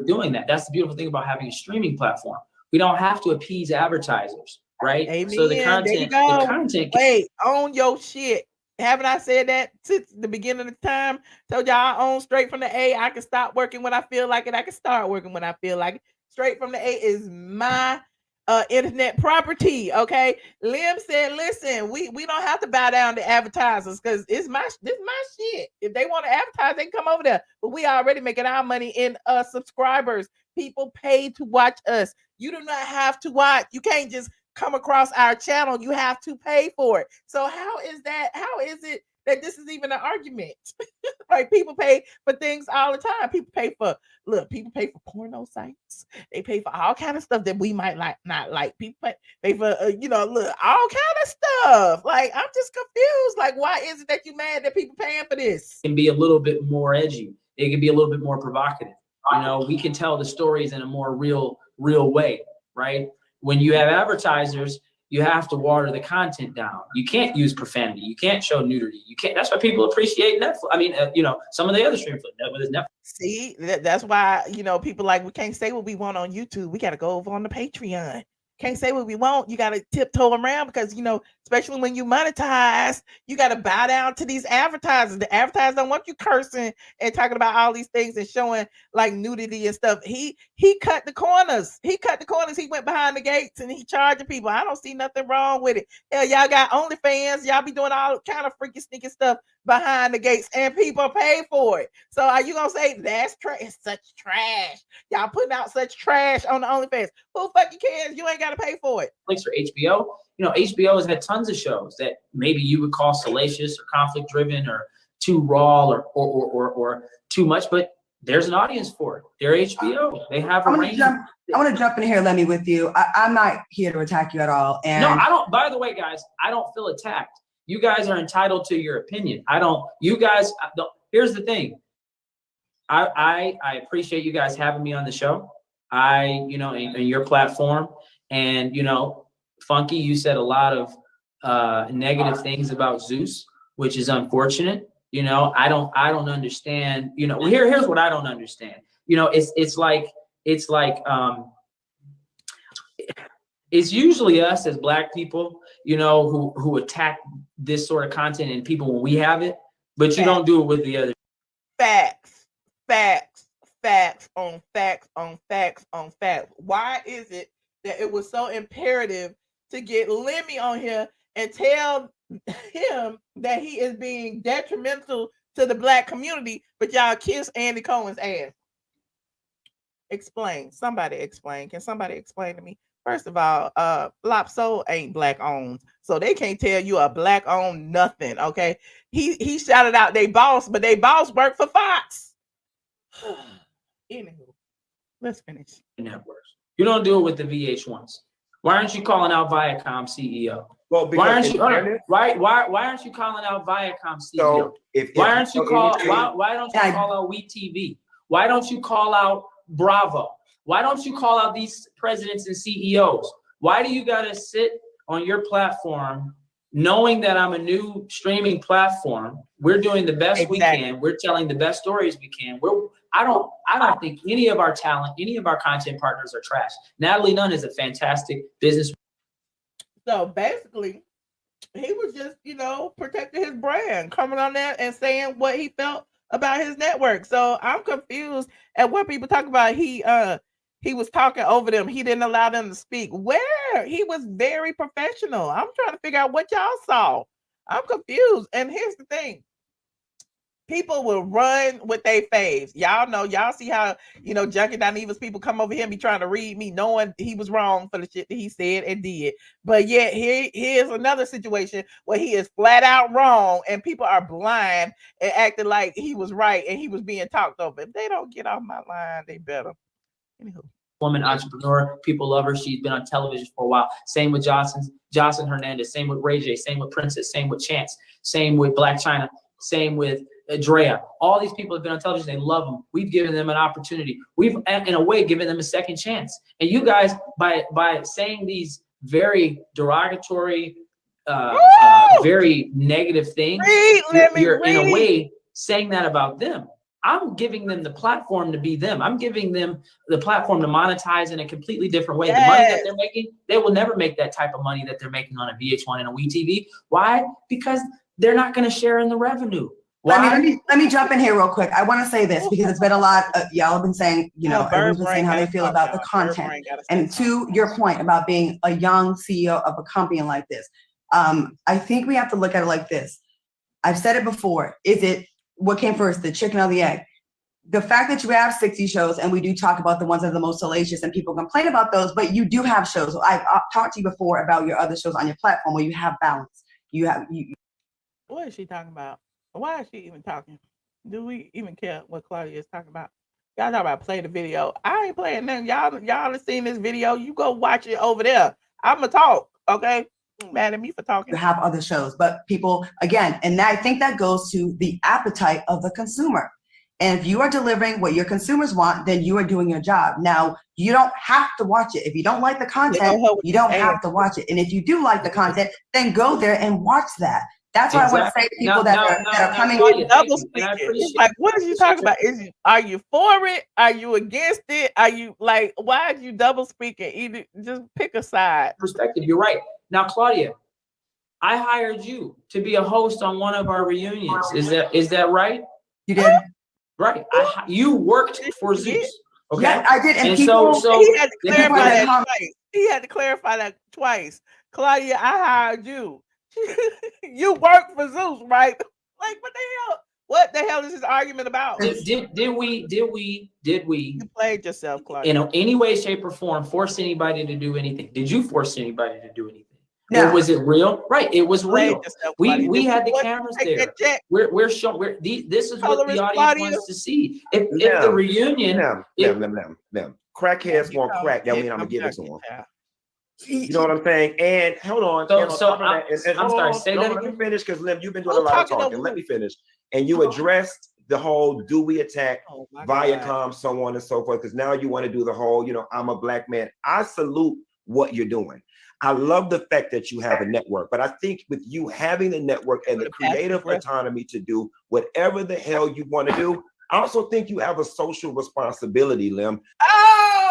Doing that. That's the beautiful thing about having a streaming platform. We don't have to appease advertisers, right? Amen. So the content. Wait, own your shit. Haven't I said that since the beginning of the time? Told y'all I own straight from the A. I can stop working when I feel like it. I can start working when I feel like it. Straight from the A is my internet property. Okay. Lim said, listen, we don't have to bow down to advertisers because this is my shit. If they want to advertise, they can come over there. But we already making our money in subscribers. People pay to watch us. You do not have to watch. You can't just come across our channel. You have to pay for it. So how is it that this is even an argument? Like, people pay for things all the time. People pay for porno sites. They pay for all kind of stuff that we might not like. People pay for all kind of stuff. Like, I'm just confused. Like, why is it that you mad that people paying for this? Can be a little bit more edgy. It can be a little bit more provocative. You know, we can tell the stories in a more real way, right? When you have advertisers, you have to water the content down. You can't use profanity. You can't show nudity. You can't. That's why people appreciate Netflix. I mean, some of the other streamers, whether it's Netflix. See, that's why, people like, we can't say what we want on YouTube. We got to go over on the Patreon. Can't say what we want. You got to tiptoe around because, especially when you monetize, you got to bow down to these advertisers. The advertisers don't want you cursing and talking about all these things and showing like nudity and stuff. He cut the corners. He went behind the gates and he charging people. I don't see nothing wrong with it. Hell, y'all got OnlyFans. Y'all be doing all kind of freaky, sneaky stuff behind the gates and people pay for it. So are you going to say that's trash? It's such trash. Y'all putting out such trash on the OnlyFans. Who fucking cares? You ain't got to pay for it. Netflix or HBO. HBO has had tons of shows that maybe you would call salacious or conflict driven or too raw or too much, but there's an audience for it. They're HBO. They have a range. I want to jump in here, Lemmie, with you. I'm not here to attack you at all. And no, I don't. By the way, guys, I don't feel attacked. You guys are entitled to your opinion. Here's the thing. I appreciate you guys having me on the show. In your platform, and Funky, you said a lot of negative things about Zeus, which is unfortunate. I don't understand. Here's what I don't understand. It's like it's like it's usually us as Black people, you know, who attack this sort of content and people when we have it, but you don't do it with the other. Facts, facts, facts on facts on facts on facts. Why is it that it was so imperative to get Lemmie on here and tell him that he is being detrimental to the Black community, but y'all kiss Andy Cohen's ass? Explain. Somebody explain. Can somebody explain to me? First of all, Lop Soul ain't Black owned, so they can't tell you a Black owned nothing. Okay, he shouted out they boss, but they boss work for Fox. Anywho, let's finish. Networks. You don't do it with the VH1s. Why aren't you calling out Viacom CEO? Well, why aren't you why aren't you calling out Viacom CEO? So why don't you call out WeTV? Why don't you call out Bravo? Why don't you call out these presidents and CEOs? Why do you gotta sit on your platform knowing that I'm a new streaming platform? We're doing the best we can. We're telling the best stories we can. I don't think any of our talent, any of our content partners are trash. NicoleTV Nunn is a fantastic business. So basically, he was just, you know, protecting his brand, coming on there and saying what he felt about his network. So I'm confused at what people talk about. He was talking over them. He didn't allow them to speak. Where? He was very professional. I'm trying to figure out what y'all saw. I'm confused. And here's the thing. People will run with their faves. Y'all know, y'all see how, you know, Junkie Dineva's people come over here and be trying to read me, knowing he was wrong for the shit that he said and did. But yet here's another situation where he is flat out wrong and people are blind and acting like he was right and he was being talked over. If they don't get off my line, they better. Anywho. Woman entrepreneur, people love her. She's been on television for a while. Same with Jocelyn Hernandez. Same with Ray J. Same with Princess. Same with Chance. Same with Black China. Same with Drea. All these people have been on television. They love them. We've given them an opportunity. We've, in a way, given them a second chance. And you guys, by saying these very derogatory, very negative things, you're in a way saying that about them. I'm giving them the platform to be them. I'm giving them the platform to monetize in a completely different way. Yes. The money that they're making, they will never make that type of money that they're making on a VH1 and a WeTV. Why? Because they're not going to share in the revenue. Let me jump in here real quick. I want to say this because it's been a lot. Y'all have been saying, you know, everyone's been saying how they feel about the content. And to your point about being a young CEO of a company like this, I think we have to look at it like this. I've said it before. Is it what came first, the chicken or the egg? The fact that you have 60 shows, and we do talk about the ones that are the most salacious, and people complain about those, but you do have shows. I've talked to you before about your other shows on your platform where you have balance. What is she talking about? Why is she even talking? Do we even care what Claudia is talking about? Y'all talking about play the video. I ain't playing nothing. Y'all have seen this video. You go watch it over there. I'ma talk, okay? Mad at me for talking. You have other shows, but people, again, and I think that goes to the appetite of the consumer. And if you are delivering what your consumers want, then you are doing your job. Now, you don't have to watch it. If you don't like the content, you don't have to watch it. And if you do like the content, then go there and watch that. That's why I want to say to people that are coming in double speaking. It's like, what are you talking about? Are you for it? Are you against it? Are you like, why are you double speaking? Either just pick a side. Perspective, you're right. Now, Claudia, I hired you to be a host on one of our reunions. Is that right? You did. Right. You worked for Zeus. Okay. Yeah, I did. And so he had to clarify that twice. He had to clarify that twice. Claudia, I hired you. You work for Zeus, right? Like, what the hell? What the hell is this argument about? Did we? You played yourself, Claudia. In any way, shape, or form, force anybody to do anything? Did you force anybody to do anything? No. Or was it real? Right, it was real. We had the cameras there. We're showing. This is what the audience wants to see. If the reunion, crackheads want crack. That mean I'm gonna give it to them. You know what I'm saying? And hold on. I'm sorry. Say that again. Let me finish because Lim, you've been doing a lot of talking. Let me finish. And you addressed the whole do we attack Viacom, so on and so forth, because now you want to do the whole, you know, I'm a black man. I salute what you're doing. I love the fact that you have a network, but I think with you having the network and the creative autonomy to do whatever the hell you want to do, I also think you have a social responsibility, Lim. Oh,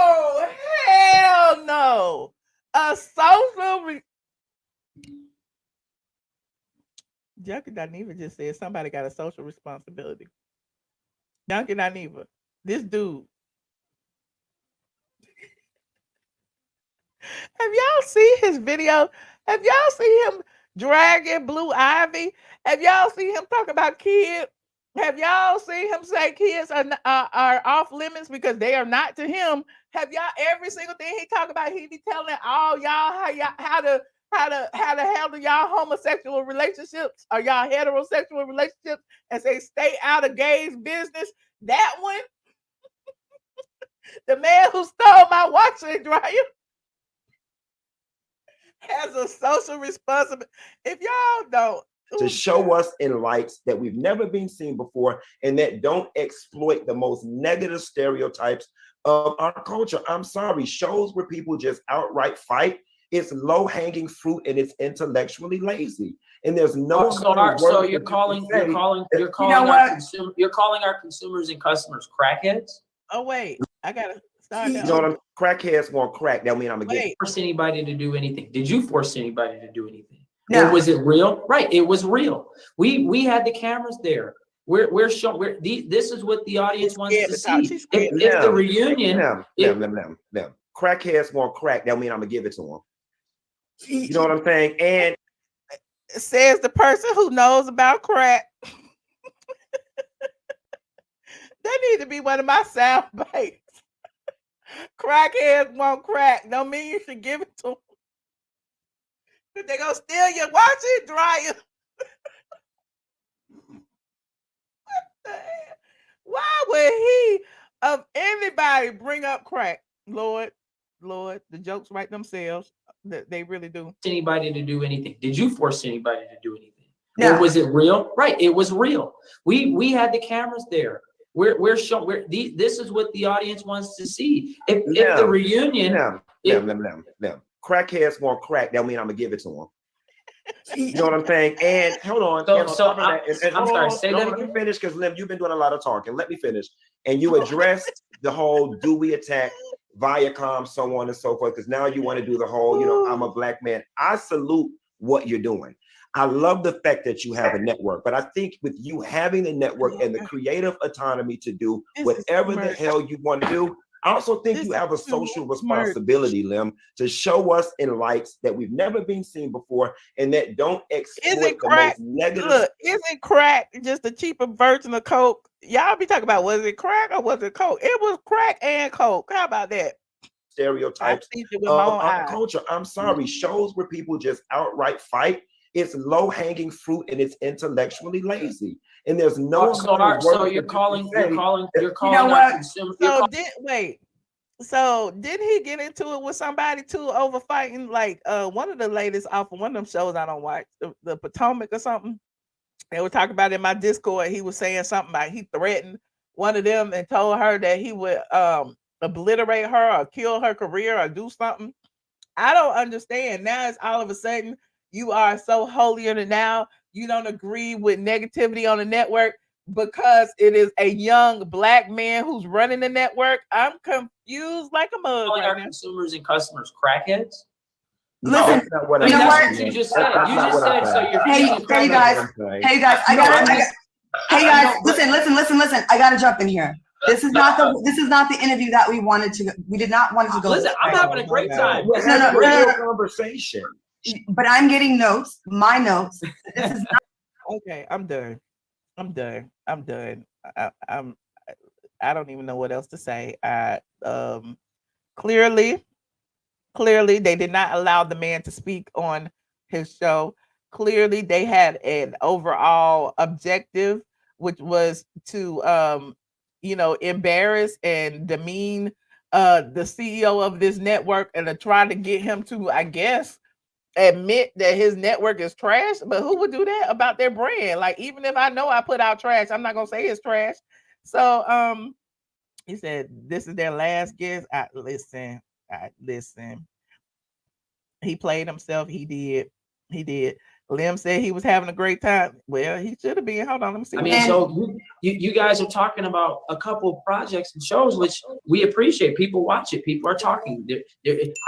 Hell no. A social Junkie Dineva just said somebody got a social responsibility. Junkie Dineva, this dude. Have y'all seen his video? Have y'all seen him dragging Blue Ivy? Have y'all seen him talk about kids? Have y'all seen him say kids are off limits because they are not to him? Have y'all every single thing he talk about? He be telling all y'all how to handle y'all homosexual relationships or y'all heterosexual relationships and say stay out of gays' business. That one, the man who stole my washer and dryer, has a social responsibility. If y'all don't, to show us in lights that we've never been seen before and that don't exploit the most negative stereotypes of our culture. I'm sorry, shows where people just outright fight, it's low-hanging fruit and it's intellectually lazy. And there's no so you're calling our consumers and customers crackheads? Oh wait, I gotta start. You know what I'm crackheads want crack. That mean I'm gonna get force anybody to do anything. Did you force anybody to do anything? No. Or was it real? Right, it was real. We had the cameras there. We're showing. This is what the audience wants to see. If the reunion, crackheads want crack. That mean I'm gonna give it to them. You know what I'm saying? And says the person who knows about crack. That needs to be one of my sound bites. Crackheads want crack. Don't mean you should give it to them. They're gonna steal your washer and dryer. What the hell? Why would he of anybody bring up crack? Lord, the jokes write themselves. They really do. Anybody to do anything? Did you force anybody to do anything? No. Or was it real? Right, it was real. We had the cameras there. We're showing. This is what the audience wants to see. If the reunion, crackheads want crack. That mean I'm gonna give it to them. You know what I'm saying? And hold on. I'm sorry. Say that again. Let me finish because Lem, you've been doing a lot of talking. Let me finish. And you addressed the whole do we attack Viacom, so on and so forth. Because now you want to do the whole, you know, I'm a black man. I salute what you're doing. I love the fact that you have a network, but I think with you having the network and the creative autonomy to do whatever the hell you want to do, I also think you have a social responsibility, Lem, to show us in lights that we've never been seen before and that don't exploit the most negative. Look, isn't crack just a cheaper version of Coke? Y'all be talking about was it crack or was it Coke? It was crack and Coke. How about that? Stereotypes of our culture. I'm sorry, shows where people just outright fight, it's low-hanging fruit and it's intellectually lazy. And there's no so you're calling So didn't he get into it with somebody too over fighting? Like one of the ladies off of one of them shows I don't watch, the Potomac or something. They were talking about in my Discord. He was saying something about he threatened one of them and told her that he would obliterate her or kill her career or do something. I don't understand. Now it's all of a sudden you are so holier than now. You don't agree with negativity on the network because it is a young black man who's running the network. I'm confused like a mug. Calling our consumers and customers crackheads? Listen, that's what you just said. You just said so. Hey guys, listen. I gotta jump in here. This is not the interview that we wanted to. We did not want it to go. Listen, I'm having a great time. No. Conversation. But I'm getting notes. My notes. This is not. Okay, I'm done. I don't even know what else to say. Clearly, they did not allow the man to speak on his show. Clearly, they had an overall objective, which was to, embarrass and demean the CEO of this network and to try to get him to, I guess, admit that his network is trash. But who would do that about their brand? Like, even if I know I put out trash, I'm not gonna say it's trash. So he said this is their last guest. Listen. He played himself. He did. Lem said he was having a great time. Well, he should have been. Hold on, let me see. I mean, so you guys are talking about a couple of projects and shows, which we appreciate. People watch it. People are talking.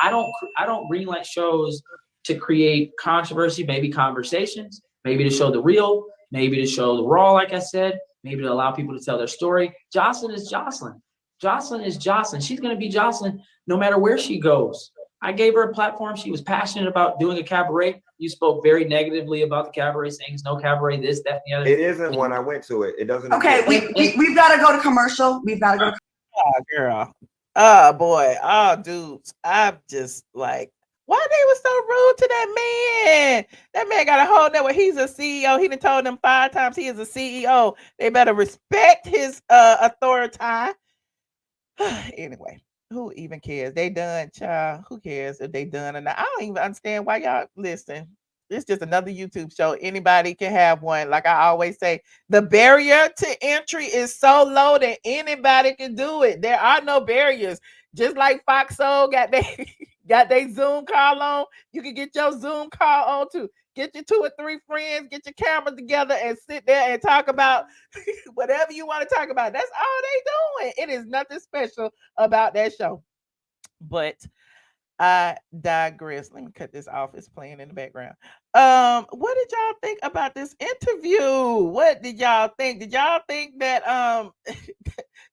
I don't greenlight shows to create controversy, maybe conversations, maybe to show the real, maybe to show the raw, like I said, maybe to allow people to tell their story. Jocelyn is Jocelyn. Jocelyn is Jocelyn. She's going to be Jocelyn no matter where she goes. I gave her a platform. She was passionate about doing a cabaret. You spoke very negatively about the cabaret, saying it's no cabaret, this, that, and the other. It isn't when I went to it. It doesn't. Okay, we've got to go to commercial. We've got to go. Oh, girl. Oh, boy. Oh, dudes. I'm just like, why they was so rude to that man? That man got a whole network. He's a CEO. He done told them 5 times he is a CEO. They better respect his authority. Anyway. Who even cares? They done, child. Who cares if they done or not? I don't even understand why y'all listen. It's just another YouTube show. Anybody can have one. Like I always say, the barrier to entry is so low that anybody can do it. There are no barriers. Just like Fox Soul got they Zoom call on, you can get your Zoom call on too. Get your 2 or 3 friends, get your cameras together and sit there and talk about whatever you want to talk about. That's all they doing. It is nothing special about that show. But I digress. Let me cut this off. It's playing in the background. What did y'all think about this interview? What did y'all think? Did y'all think that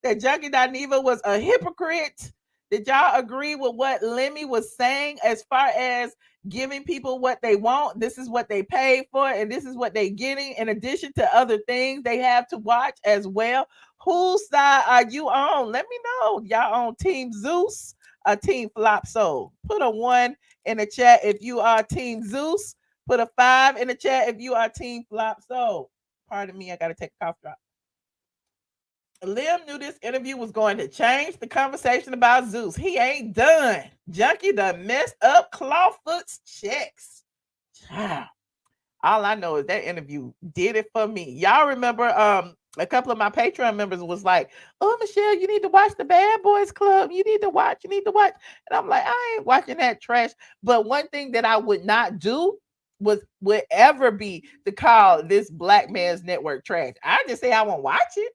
that Junkie Dineva was a hypocrite? Did y'all agree with what Lemmie was saying as far as giving people what they want? This is what they paid for, and this is what they're getting in addition to other things they have to watch as well. Whose side are you on? Let me know. Y'all on Team Zeus or Team Flop Soul? Put a 1 in the chat if you are Team Zeus. Put a 5 in the chat if you are Team Flop Soul. Pardon me, I gotta take a cough drop. Lem knew this interview was going to change the conversation about Zeus. He ain't done. Junkie done messed up Clawfoot's checks. All I know is that interview did it for me. Y'all remember a couple of my Patreon members was like, oh, Michelle, you need to watch the Bad Boys Club. You need to watch. And I'm like, I ain't watching that trash. But one thing that I would not do would ever be to call this black man's network trash. I just say I won't watch it.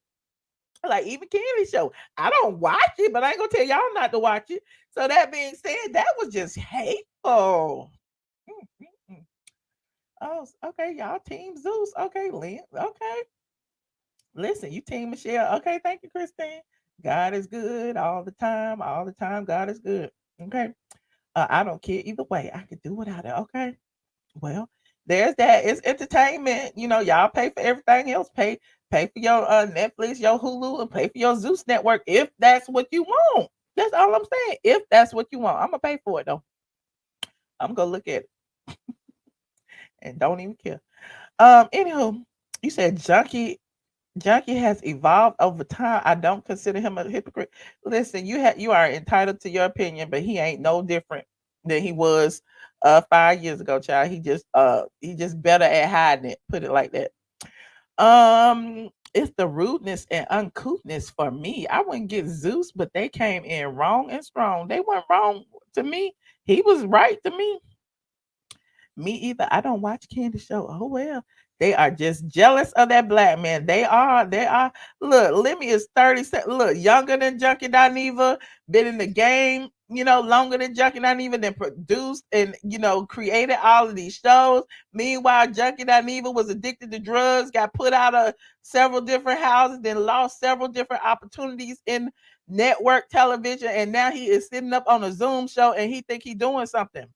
Like even Candy Show, I don't watch it, but I ain't gonna tell y'all not to watch it. So that being said, that was just hateful. Oh, okay, y'all Team Zeus. Okay, Lynn. Okay, listen, you Team Michelle. Okay, thank you, Christine. God is good all the time. All the time, God is good. Okay, I don't care either way. I could do without it. Okay, well, there's that. It's entertainment. You know, y'all pay for everything else. Pay for your Netflix, your Hulu, and pay for your Zeus network if that's what you want. That's all I'm saying. If that's what you want, I'm gonna pay for it though. I'm gonna look at it and don't even care. Anywho, you said Junkie has evolved over time. I don't consider him a hypocrite. Listen, you are entitled to your opinion, but he ain't no different than he was 5 years ago, child. He just better at hiding it. Put it like that. It's the rudeness and uncouthness for me. I wouldn't get Zeus, but they came in wrong and strong. They weren't wrong to me. He was right to me. Me either. I don't watch Candy Show. Oh well. They are just jealous of that black man. They are. Look, Lemmie is 37. Look, younger than Junkie Dineva, been in the game, longer than Junkie Dineva, then produced and, created all of these shows. Meanwhile, Junkie Dineva was addicted to drugs, got put out of several different houses, then lost several different opportunities in network television. And now he is sitting up on a Zoom show and he think he's doing something.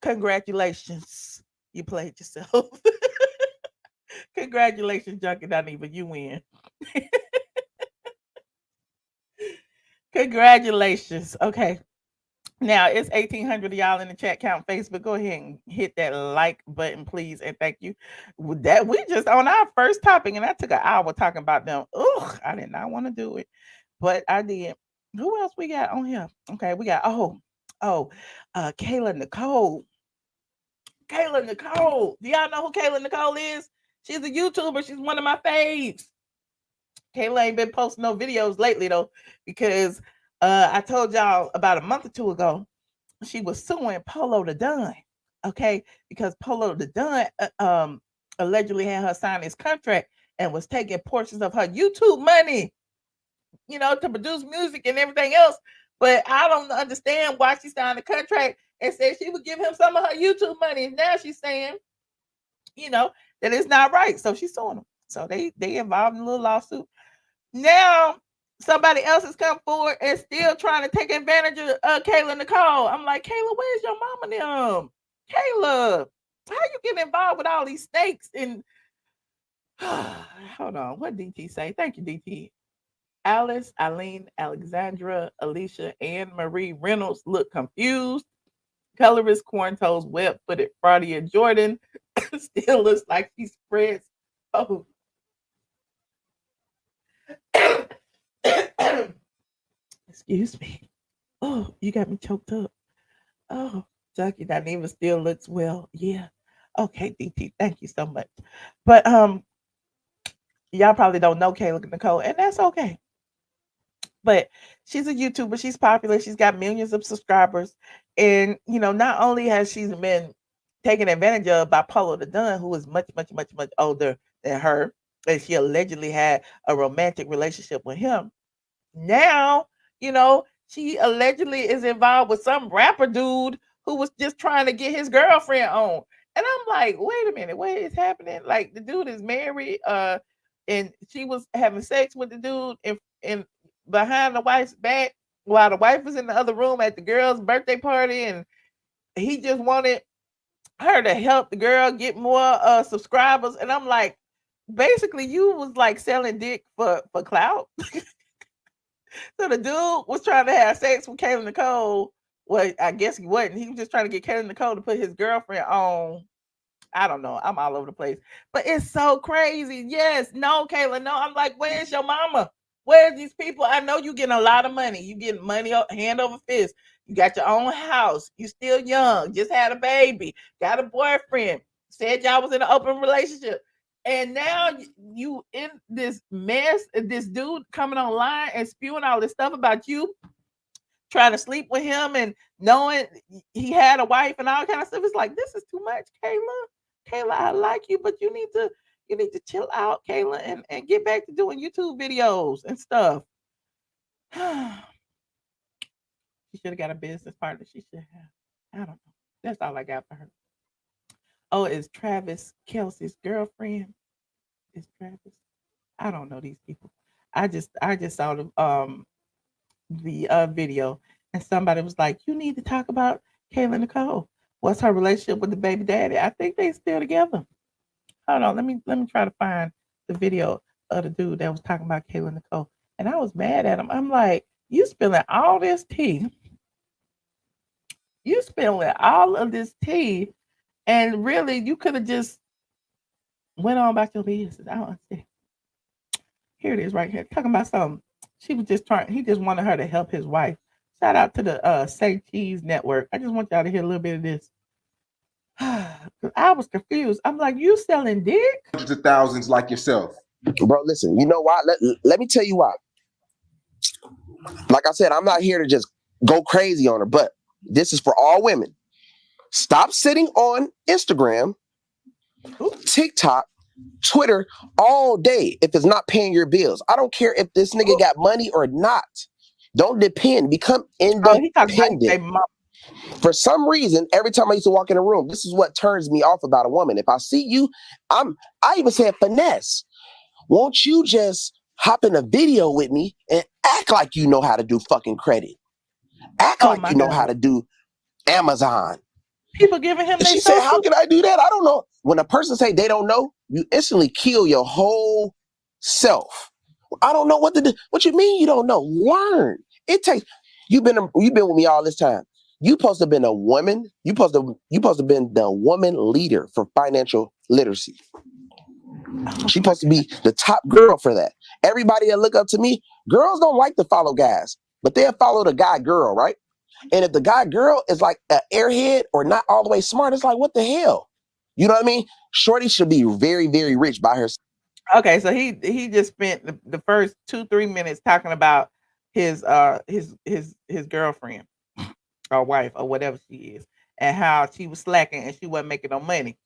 Congratulations. You played yourself. Congratulations, Junkie Dineva. You win. Congratulations. Okay. Now it's 1,800 of y'all in the chat count Facebook. Go ahead and hit that like button, please. And thank you. With that, we just on our first topic, and I took an hour talking about them. Ugh, I did not want to do it, but I did. Who else we got on here? Okay, we got Kayla Nicole. Kayla Nicole. Do y'all know who Kayla Nicole is? She's a YouTuber. She's one of my faves. Kayla ain't been posting no videos lately though, because I told y'all about a month or two ago she was suing Polo the Don. Okay, because Polo the Don allegedly had her sign his contract and was taking portions of her YouTube money, you know, to produce music and everything else. But I don't understand why she signed the contract and said she would give him some of her YouTube money. And now she's saying, you know, that it's not right. So she's suing him. So they involved in a little lawsuit. Now somebody else has come forward and still trying to take advantage of Kayla Nicole. I'm like, Kayla, where's your mama now? Kayla, how you get involved with all these snakes? And hold on, what did DT say? Thank you, DT. Alice, Eileen, Alexandra, Alicia, Anne Marie Reynolds look confused. Colorist Corntoes, web-footed Fraudia Jordan still looks like she spreads. Oh. Excuse me. Oh, you got me choked up. Oh, Jackie Dineva still looks well. Yeah. Okay, DT, thank you so much. But y'all probably don't know Kayla Nicole, and that's okay. But she's a YouTuber. She's popular. She's got millions of subscribers. And, you know, not only has she been taken advantage of by Polo the Don, who is much, much, much, much older than her, and she allegedly had a romantic relationship with him. Now, you know, she allegedly is involved with some rapper dude who was just trying to get his girlfriend on. And I'm like, wait a minute, what is happening? Like, the dude is married, and she was having sex with the dude in behind the wife's back while the wife was in the other room at the girl's birthday party, and he just wanted her to help the girl get more subscribers. And I'm like, basically, you was like selling dick for clout. So the dude was trying to have sex with Kayla Nicole. Well, I guess he wasn't. He was just trying to get Kayla Nicole to put his girlfriend on. I don't know. I'm all over the place. But it's so crazy. Yes. No, Kayla. No. I'm like, where's your mama? Where's these people? I know you getting a lot of money. You getting money hand over fist. You got your own house. You still young. Just had a baby. Got a boyfriend. Said y'all was in an open relationship. And now you in this mess, this dude coming online and spewing all this stuff about you, trying to sleep with him and knowing he had a wife and all kind of stuff. It's like, this is too much, Kayla. Kayla, I like you, but you need to chill out, Kayla, and get back to doing YouTube videos and stuff. She should have got a business partner. She should have. I don't know. That's all I got for her. Oh, it's Travis Kelsey's girlfriend. Is Travis? I don't know these people. I just saw the video, and somebody was like, "You need to talk about Kayla Nicole. What's her relationship with the baby daddy?" I think they still together. Hold on, let me try to find the video of the dude that was talking about Kayla Nicole, and I was mad at him. I'm like, "You spilling all this tea? You spilling all of this tea?" And really, you could have just went on about your business. I don't understand. Here it is right here. Talking about something. She was just he just wanted her to help his wife. Shout out to the Say Cheese Network. I just want y'all to hear a little bit of this. I was confused. I'm like, you selling dick? Hundreds of thousands like yourself. Bro, listen, you know why? Let me tell you why. Like I said, I'm not here to just go crazy on her, but this is for all women. Stop sitting on Instagram, TikTok, Twitter all day if it's not paying your bills. I don't care if this nigga got money or not. Don't depend. Become independent. For some reason, every time I used to walk in a room, this is what turns me off about a woman. If I see you, I even said, Finesse, won't you just hop in a video with me and act like you know how to do fucking credit? Act like you know how to do Amazon. People giving him She said, how can I do that? I don't know. When a person say they don't know, you instantly kill your whole self. I don't know what to do. What you mean you don't know? Learn. It takes, you've been with me all this time. You supposed to have been a woman. You supposed to been the woman leader for financial literacy. She's supposed to be the top girl for that. Everybody that look up to me, girls don't like to follow guys, but they'll follow the guy girl, right? And if the guy girl is like an airhead or not all the way smart, it's like, what the hell? You know what I mean? Shorty should be very, very rich by herself. Okay, so he just spent the first 2-3 minutes talking about his girlfriend or wife or whatever she is. and how she was slacking and she wasn't making no money.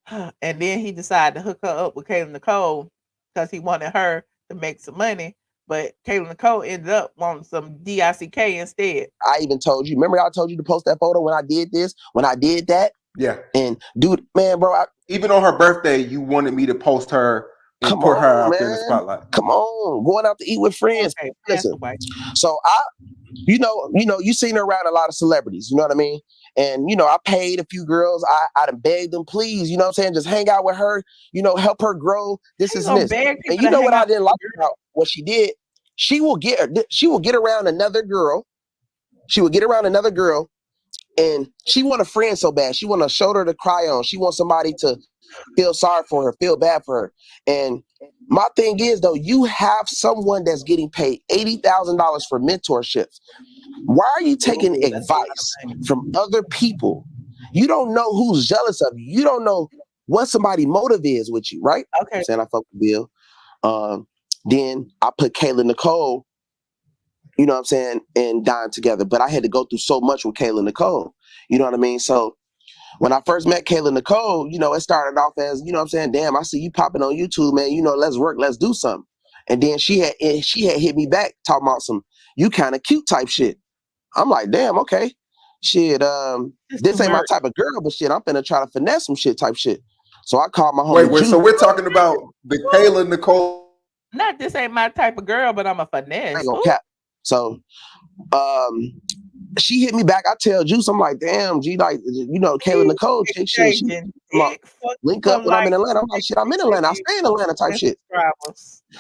And then he decided to hook her up with Kayla Nicole because he wanted her to make some money. But Kayla Nicole ended up wanting some DICK instead. I even told you, remember I told you to post that photo when I did this, when I did that? Yeah. And dude, man, bro, even on her birthday, you wanted me to post her and put her out there in the spotlight. Come on, going out to eat with friends. Okay, listen, so you seen her around a lot of celebrities, you know what I mean? And, I paid a few girls. I done begged them, please, you know what I'm saying? Just hang out with her, help her grow. This is this. And you know what I didn't like about what she did? She will get around another girl. She would get around another girl and she want a friend so bad. She want a shoulder to cry on. She wants somebody to feel sorry for her, feel bad for her. And my thing is, though, you have someone that's getting paid $80,000 for mentorships. Why are you taking advice from other people? You don't know who's jealous of you. You don't know what somebody's motive is with you, right? Okay. I'm saying I fuck with Bill. Then I put Kayla Nicole, you know what I'm saying, and Don together. But I had to go through so much with Kayla Nicole. You know what I mean? So when I first met Kayla Nicole, it started off as, you know what I'm saying, damn, I see you popping on YouTube, man. Let's work, let's do something. And then she had hit me back talking about some you kind of cute type shit. I'm like, damn, okay. Shit, this ain't my type of girl, but shit, I'm finna try to finesse some shit type shit. So I called my homie. Wait, so we're talking about the Kayla Nicole. Not this ain't my type of girl, but I'm a finesse. I ain't gonna cap. So she hit me back. I tell Juice, I'm like, damn, G, like, Kayla Nicole chick shit. She link up when I'm in Atlanta. I'm like, shit, I'm in Atlanta. I stay in Atlanta type shit.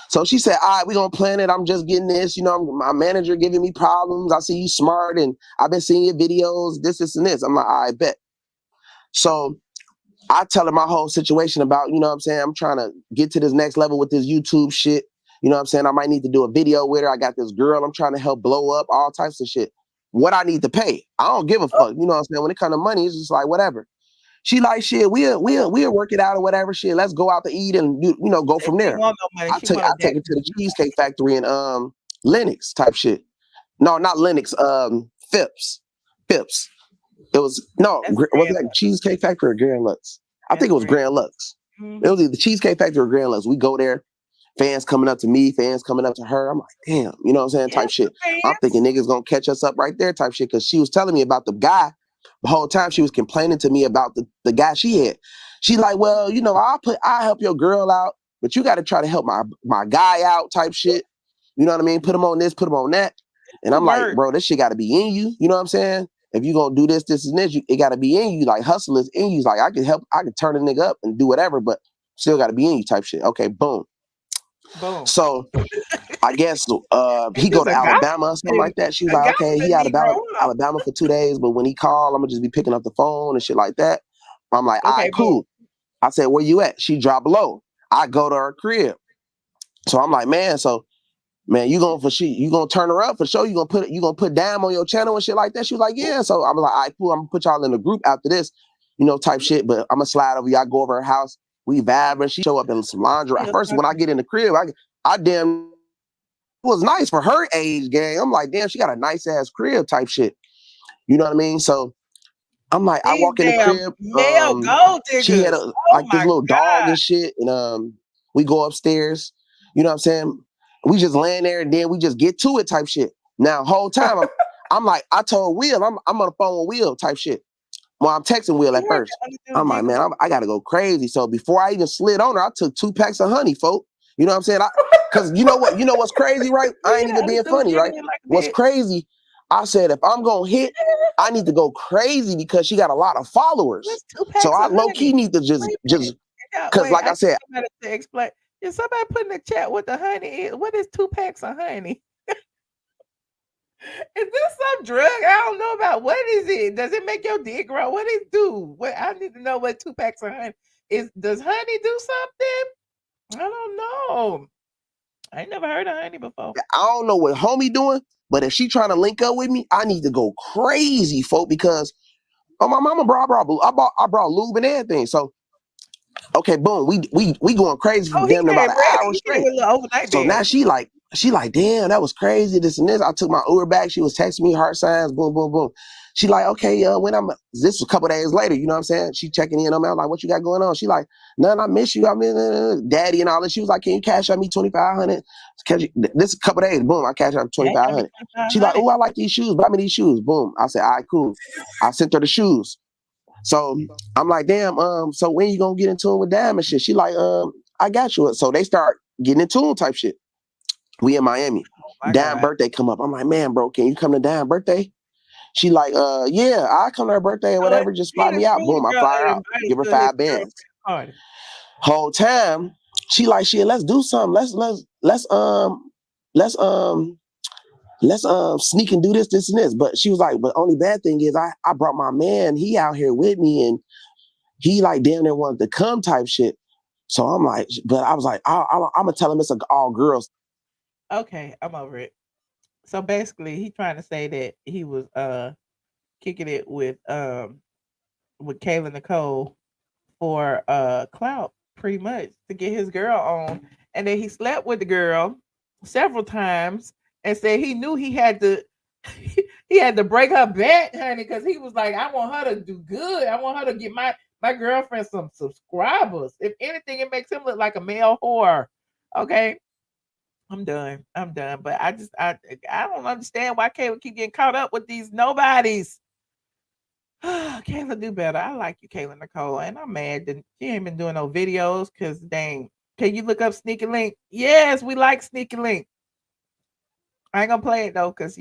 So she said, all right, we're gonna plan it. I'm just getting this, my manager giving me problems. I see you smart and I've been seeing your videos, this, and this. I'm like, I bet. So I tell her my whole situation about, you know what I'm saying, I'm trying to get to this next level with this YouTube shit. You know what I'm saying? I might need to do a video with her. I got this girl I'm trying to help blow up, all types of shit. What I need to pay. I don't give a fuck. You know what I'm saying? When it comes to money, it's just like whatever. She like, shit, we'll work it out or whatever. Shit, let's go out to eat and go from there. I take her to the Cheesecake Factory in Lenox type shit. No, not Lenox, Phipps. It was was it like Cheesecake Factory or Grand Lux? I think it was Grand Lux. It was either Cheesecake Factory or Grand Lux. We go there. Fans coming up to me, fans coming up to her. I'm like, damn, you know what I'm saying? Type shit. I'm thinking niggas gonna catch us up right there type shit. Cause she was telling me about the guy. The whole time she was complaining to me about the guy she had. She's like, well, I'll help your girl out, but you got to try to help my guy out type shit. You know what I mean? Put him on this, put him on that. And I'm like, bro, this shit got to be in you. You know what I'm saying? If you gonna do this, and this, it got to be in you. Like hustle is in you. Like I can help, I can turn a nigga up and do whatever, but still got to be in you type shit. Okay, boom. So I guess he go to Alabama or something like that. She was like, okay, he out of Alabama for 2 days, but when he called, I'm gonna just be picking up the phone and shit like that. I'm like, all right, cool. I said, where you at? She dropped below. I go to her crib. So I'm like, man, you gonna turn her up for sure? You gonna put Dam on your channel and shit like that? She was like, yeah. So I was like, all right, cool. I'm gonna put y'all in the group after this, type shit. But I'm gonna slide over y'all, go over her house. We vibing. She show up in some lingerie. At first, when I get in the crib, I damn it was nice for her age, gang. I'm like, damn, she got a nice ass crib type shit. You know what I mean? So I'm like, I walk in the crib. She had this little dog and shit, and we go upstairs. You know what I'm saying? We just land there and then we just get to it type shit. Now, whole time I'm like, I told Will, I'm on the phone with Will type shit. Well, I'm texting Will at first. I'm like, man, I gotta go crazy. So before I even slid on her, I took 2 packs of honey, folk. You know what I'm saying? Because you know what's crazy, right? I ain't even being funny, right? What's crazy? I said, if I'm gonna hit, I need to go crazy because she got a lot of followers. So I low key need to just because, like I said, to explain. Is somebody put in the chat what the honey is? What is 2 packs of honey? Is this some drug I don't know about? What is it? Does it make your dick grow? What it do? What I need to know what 2 packs of honey is. Does honey do something? I don't know. I ain't never heard of honey before. I don't know what homie doing, but if she trying to link up with me, I need to go crazy, folk, because my mama I brought lube and everything. So okay, boom, we going crazy for damn about an hour straight. So now she like, damn, that was crazy, this and this. I took my Uber back. She was texting me heart signs, boom, boom, boom. She like, okay, when this was a couple days later, you know what I'm saying? She checking in on me. I'm like, what you got going on? She like, none, I miss you. I mean, daddy and all that. She was like, can you cash out me 2,500? This a couple days, boom, I cash out 2,500. She like, oh, I like these shoes. Buy me these shoes. Boom. I said, all right, cool. I sent her the shoes. So I'm like, damn, so when you gonna get in tune with Dam and shit? She like, I got you. So they start getting in tune type shit. We in Miami. Dam birthday come up. I'm like, man, bro, can you come to Dam birthday? She like, yeah, I'll come to her birthday or whatever. Just fly me out. Boom, I fly her out. Give her 5 bands. Whole time, she like, shit, let's do something. Let's sneak and do this, this, and this. But she was like, but only bad thing is I brought my man, he out here with me, and he like damn near wanted to come type shit. So I'm like, but I was like, I'm gonna tell him it's all girls. Okay, I'm over it. So basically, he trying to say that he was kicking it with Kayla Nicole for clout, pretty much, to get his girl on, and then he slept with the girl several times and said he knew he had to break her back, honey, because he was like, I want her to do good. I want her to get my girlfriend some subscribers. If anything, it makes him look like a male whore. Okay. I'm done. But I don't understand why Kayla keep getting caught up with these nobodies. Kayla, do better. I like you, Kayla Nicole, and I'm mad that she ain't been doing no videos because dang. Can you look up Sneaky Link? Yes, we like Sneaky Link. I ain't gonna play it though, because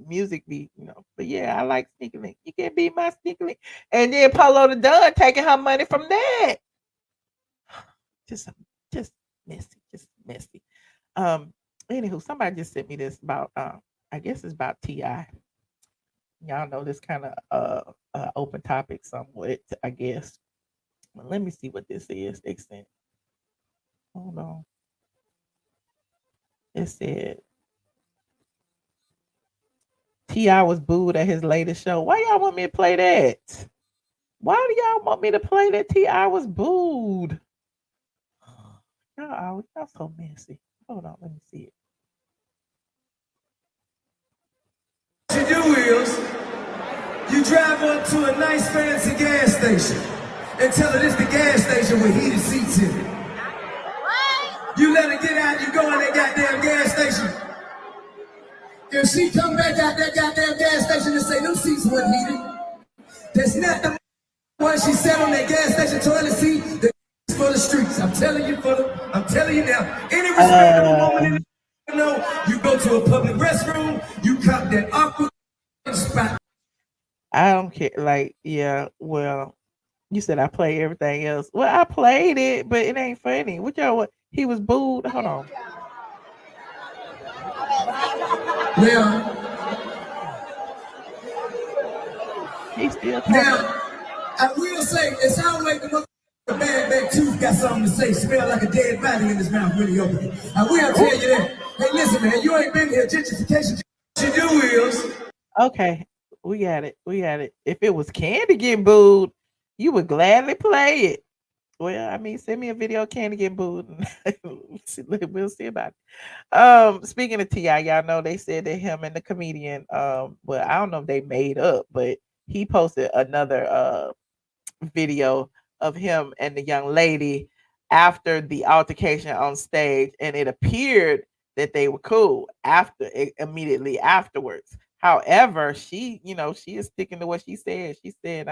music be, but yeah, I like Sneaky Link. You can be my Sneaky Link. And then Polo the Dunn taking her money from that. Just messy. Anywho, somebody just sent me this about I guess it's about T.I. Y'all know this kind of open topic somewhat, I guess. Well, let me see what this is. They sent. Hold on. It said T.I. was booed at his latest show. Why y'all want me to play that? Why do y'all want me to play that T.I. was booed? Y'all so messy. Hold on, let me see it. What you do is, you drive up to a nice fancy gas station and tell her this the gas station with heated seats in it. You let her get out, you go in that goddamn gas station. If she come back out that goddamn gas station and say them seats weren't heated, that's not the one she sat on that gas station toilet seat. For the streets, I'm telling you now. Any respectable woman in the know, you go to a public restroom, you cop that awkward spot. I don't care. Like, yeah, well, you said I play everything else. Well, I played it, but it ain't funny. What y'all what? He was booed. Hold on. Now, I will say, it sounds like the bad back tooth got something to say. Smell like a dead body in his mouth when he opened it. I will tell you that. Hey, listen, man, you ain't been here. Gentrification. What you do is. Okay, we got it. If it was Candy getting booed, you would gladly play it. Well, I mean, send me a video of Candy getting booed. We'll see about it. Speaking of T.I., y'all know they said that him and the comedian, well, I don't know if they made up, but he posted another video of him and the young lady after the altercation on stage, and it appeared that they were cool immediately afterwards. However, she is sticking to what she said. She said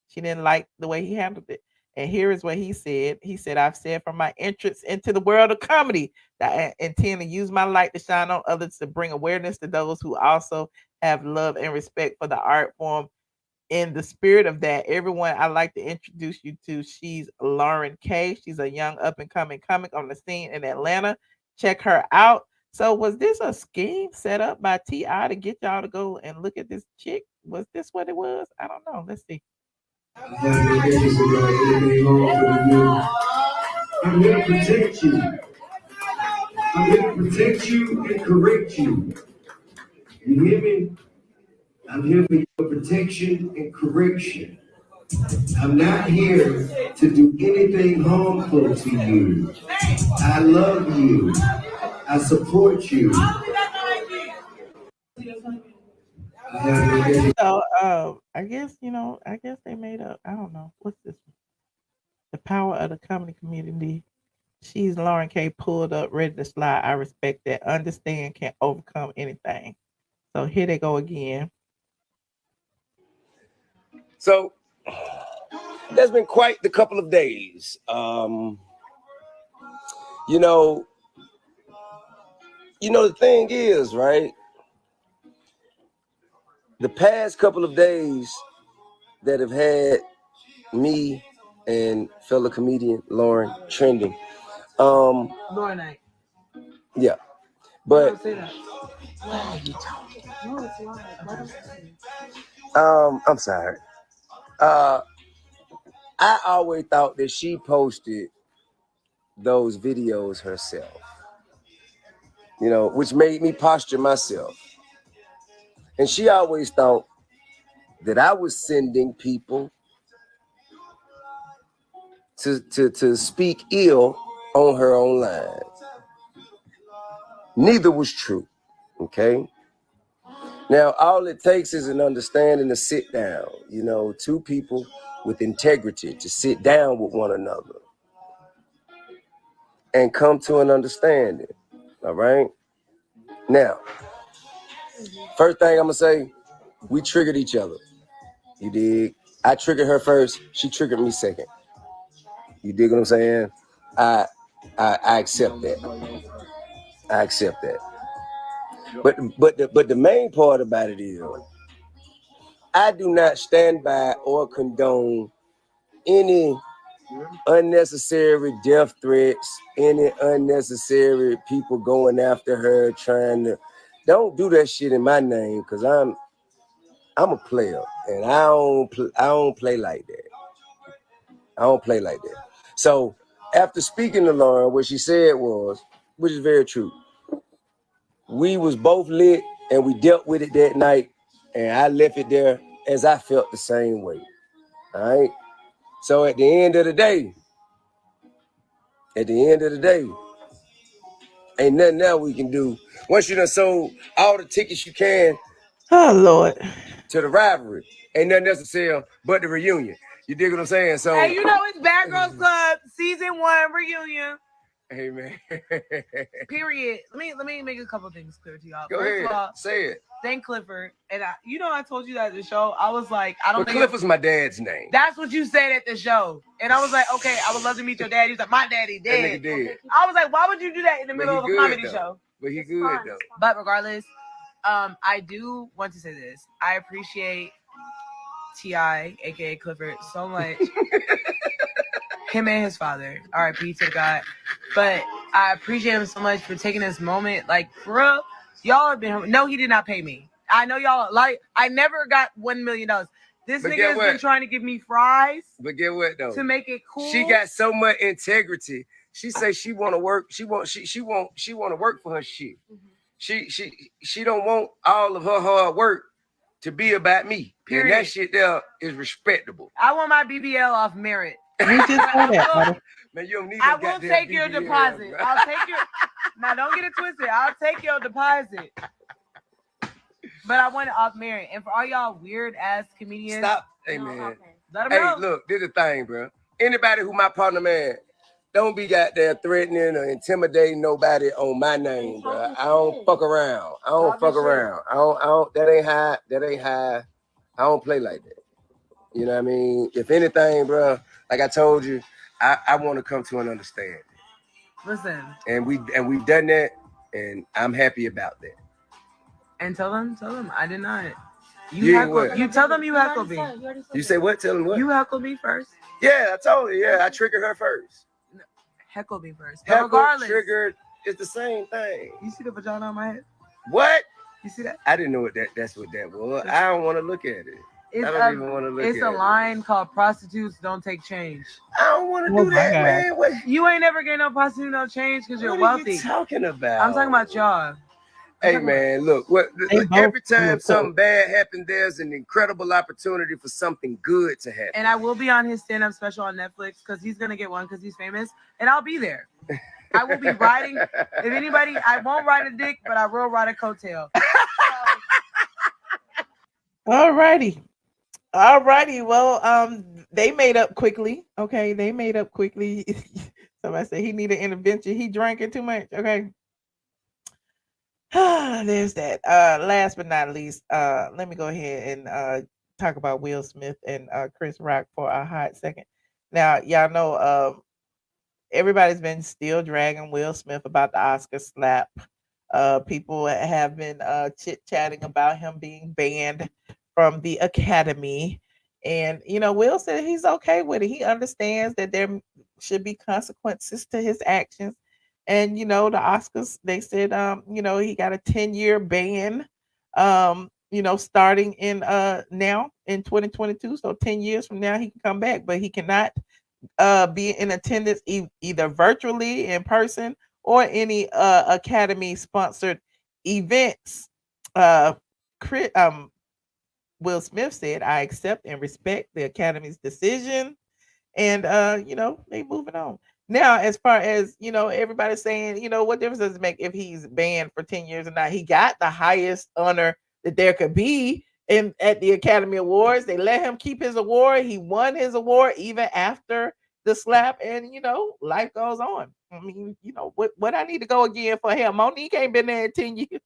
she didn't like the way he handled it. And here is what he said. He said, I've said from my entrance into the world of comedy that I intend to use my light to shine on others, to bring awareness to those who also have love and respect for the art form. In the spirit of that, everyone, I'd like to introduce you to, she's Lauren Kay. She's a young up-and-coming comic on the scene in Atlanta. Check her out. So was this a scheme set up by T.I. to get y'all to go and look at this chick? Was this what it was? I don't know. Let's see. I'm here to protect you. I'm here to protect you and correct you. You hear me? I'm here for your protection and correction. I'm not here to do anything harmful to you. I love you. I support you. So So, I guess, I guess they made up, I don't know, what's this? The power of the comedy community. She's Lauren K. pulled up, ready to slide. I respect that. Understand can overcome anything. So here they go again. So there's been quite the couple of days. The thing is, right? The past couple of days that have had me and fellow comedian Lauren trending. Lauren, Yeah. But I'm sorry. I always thought that she posted those videos herself, which made me posture myself. And she always thought that I was sending people to speak ill on her online. Neither was true, okay? Now, all it takes is an understanding to sit down, two people with integrity to sit down with one another and come to an understanding, all right? Now, first thing I'm gonna say, we triggered each other. You dig? I triggered her first, she triggered me second. You dig what I'm saying? I accept that. I accept that. But the main part about it is, I do not stand by or condone any unnecessary death threats, any unnecessary people going after her, trying to. Don't do that shit in my name, because I'm a player and I don't play like that. I don't play like that. So after speaking to Lauren, what she said was, which is very true, we was both lit and we dealt with it that night, and I left it there as I felt the same way. All right. So at the end of the day, ain't nothing else we can do. Once you done sold all the tickets you can, oh Lord, to the rivalry, ain't nothing else to sell but the reunion. You dig what I'm saying? So hey, it's Bad Girls Club season 1 reunion. Hey man. Period. Let me make a couple things clear to y'all. Go First ahead. of all, say it. Thank Clifford. And I told you that at the show. I was like, I don't But think Cliff was my dad's name. That's what you said at the show. And I was like, okay, I would love to meet your dad. He's like, my daddy dead. That nigga dead. I was like, why would you do that in the middle of a comedy show? But he good though. But regardless, I do want to say this. I appreciate T.I., aka Clifford, so much. Him and his father. R.I.P. to the God. But I appreciate him so much for taking this moment. Like, for real, y'all have been. No, he did not pay me. I know y'all like. I never got $1 million. This nigga has been trying to give me fries. But get what though? To make it cool. She got so much integrity. She say she want to work. She want to work for her shit. Mm-hmm. She don't want all of her hard work to be about me. Period. And that shit there is respectable. I want my BBL off merit. We just know that. Man, you don't need. I will take your deposit. Bro. I'll take your. Now don't get it twisted. I'll take your deposit. But I want it off merit. And for all y'all weird ass comedians, stop. Hey man. Let them hey, know. Look, this is the thing, bro. Anybody who my partner, man, don't be goddamn threatening or intimidating nobody on my name, bro. I don't fuck around. I don't fuck around. I don't. That ain't high. I don't play like that. You know what I mean? If anything, bro, like I told you, I want to come to an understanding. Listen. And we've done that, and I'm happy about that. And tell them I did not. You tell them you heckled me. You say what? Tell them what? You heckled me first. Yeah, I told you. Yeah, I triggered her first. Heckled me first. Heckled, regardless, triggered, it's the same thing. You see the vagina on my head? What? You see that? I didn't know that's what that was. I don't want to look at it. I don't even want to look at it. It's a line called "Prostitutes Don't Take Change." I don't want to do that, man. What? You ain't never getting no prostitute no change because you're wealthy. What are you talking about? I'm talking about y'all. Hey man, look, every time something bad happens, there's an incredible opportunity for something good to happen. And I will be on his stand-up special on Netflix because he's gonna get one because he's famous, and I'll be there. I will be riding. If anybody, I won't ride a dick, but I will ride a coattail. All righty. All righty. Well, they made up quickly. Okay, they made up quickly. Somebody said he needed intervention. He drinking too much. Okay. There's that. Last but not least, let me go ahead and talk about Will Smith and Chris Rock for a hot second. Now, y'all know everybody's been still dragging Will Smith about the Oscar slap. People have been chit-chatting about him being banned from the Academy. And Will said he's okay with it. He understands that there should be consequences to his actions. And the Oscars, they said he got a 10-year ban starting in now in 2022. So 10 years from now he can come back, but he cannot be in attendance either virtually, in person, or any Academy sponsored events. Will Smith said, "I accept and respect the Academy's decision," and they moving on. Now, as far as everybody's saying, what difference does it make if he's banned for 10 years or not? He got the highest honor that there could be at the Academy Awards. They let him keep his award. He won his award even after the slap, and life goes on. I mean, what I need to go again for him. Monique ain't been there in 10 years.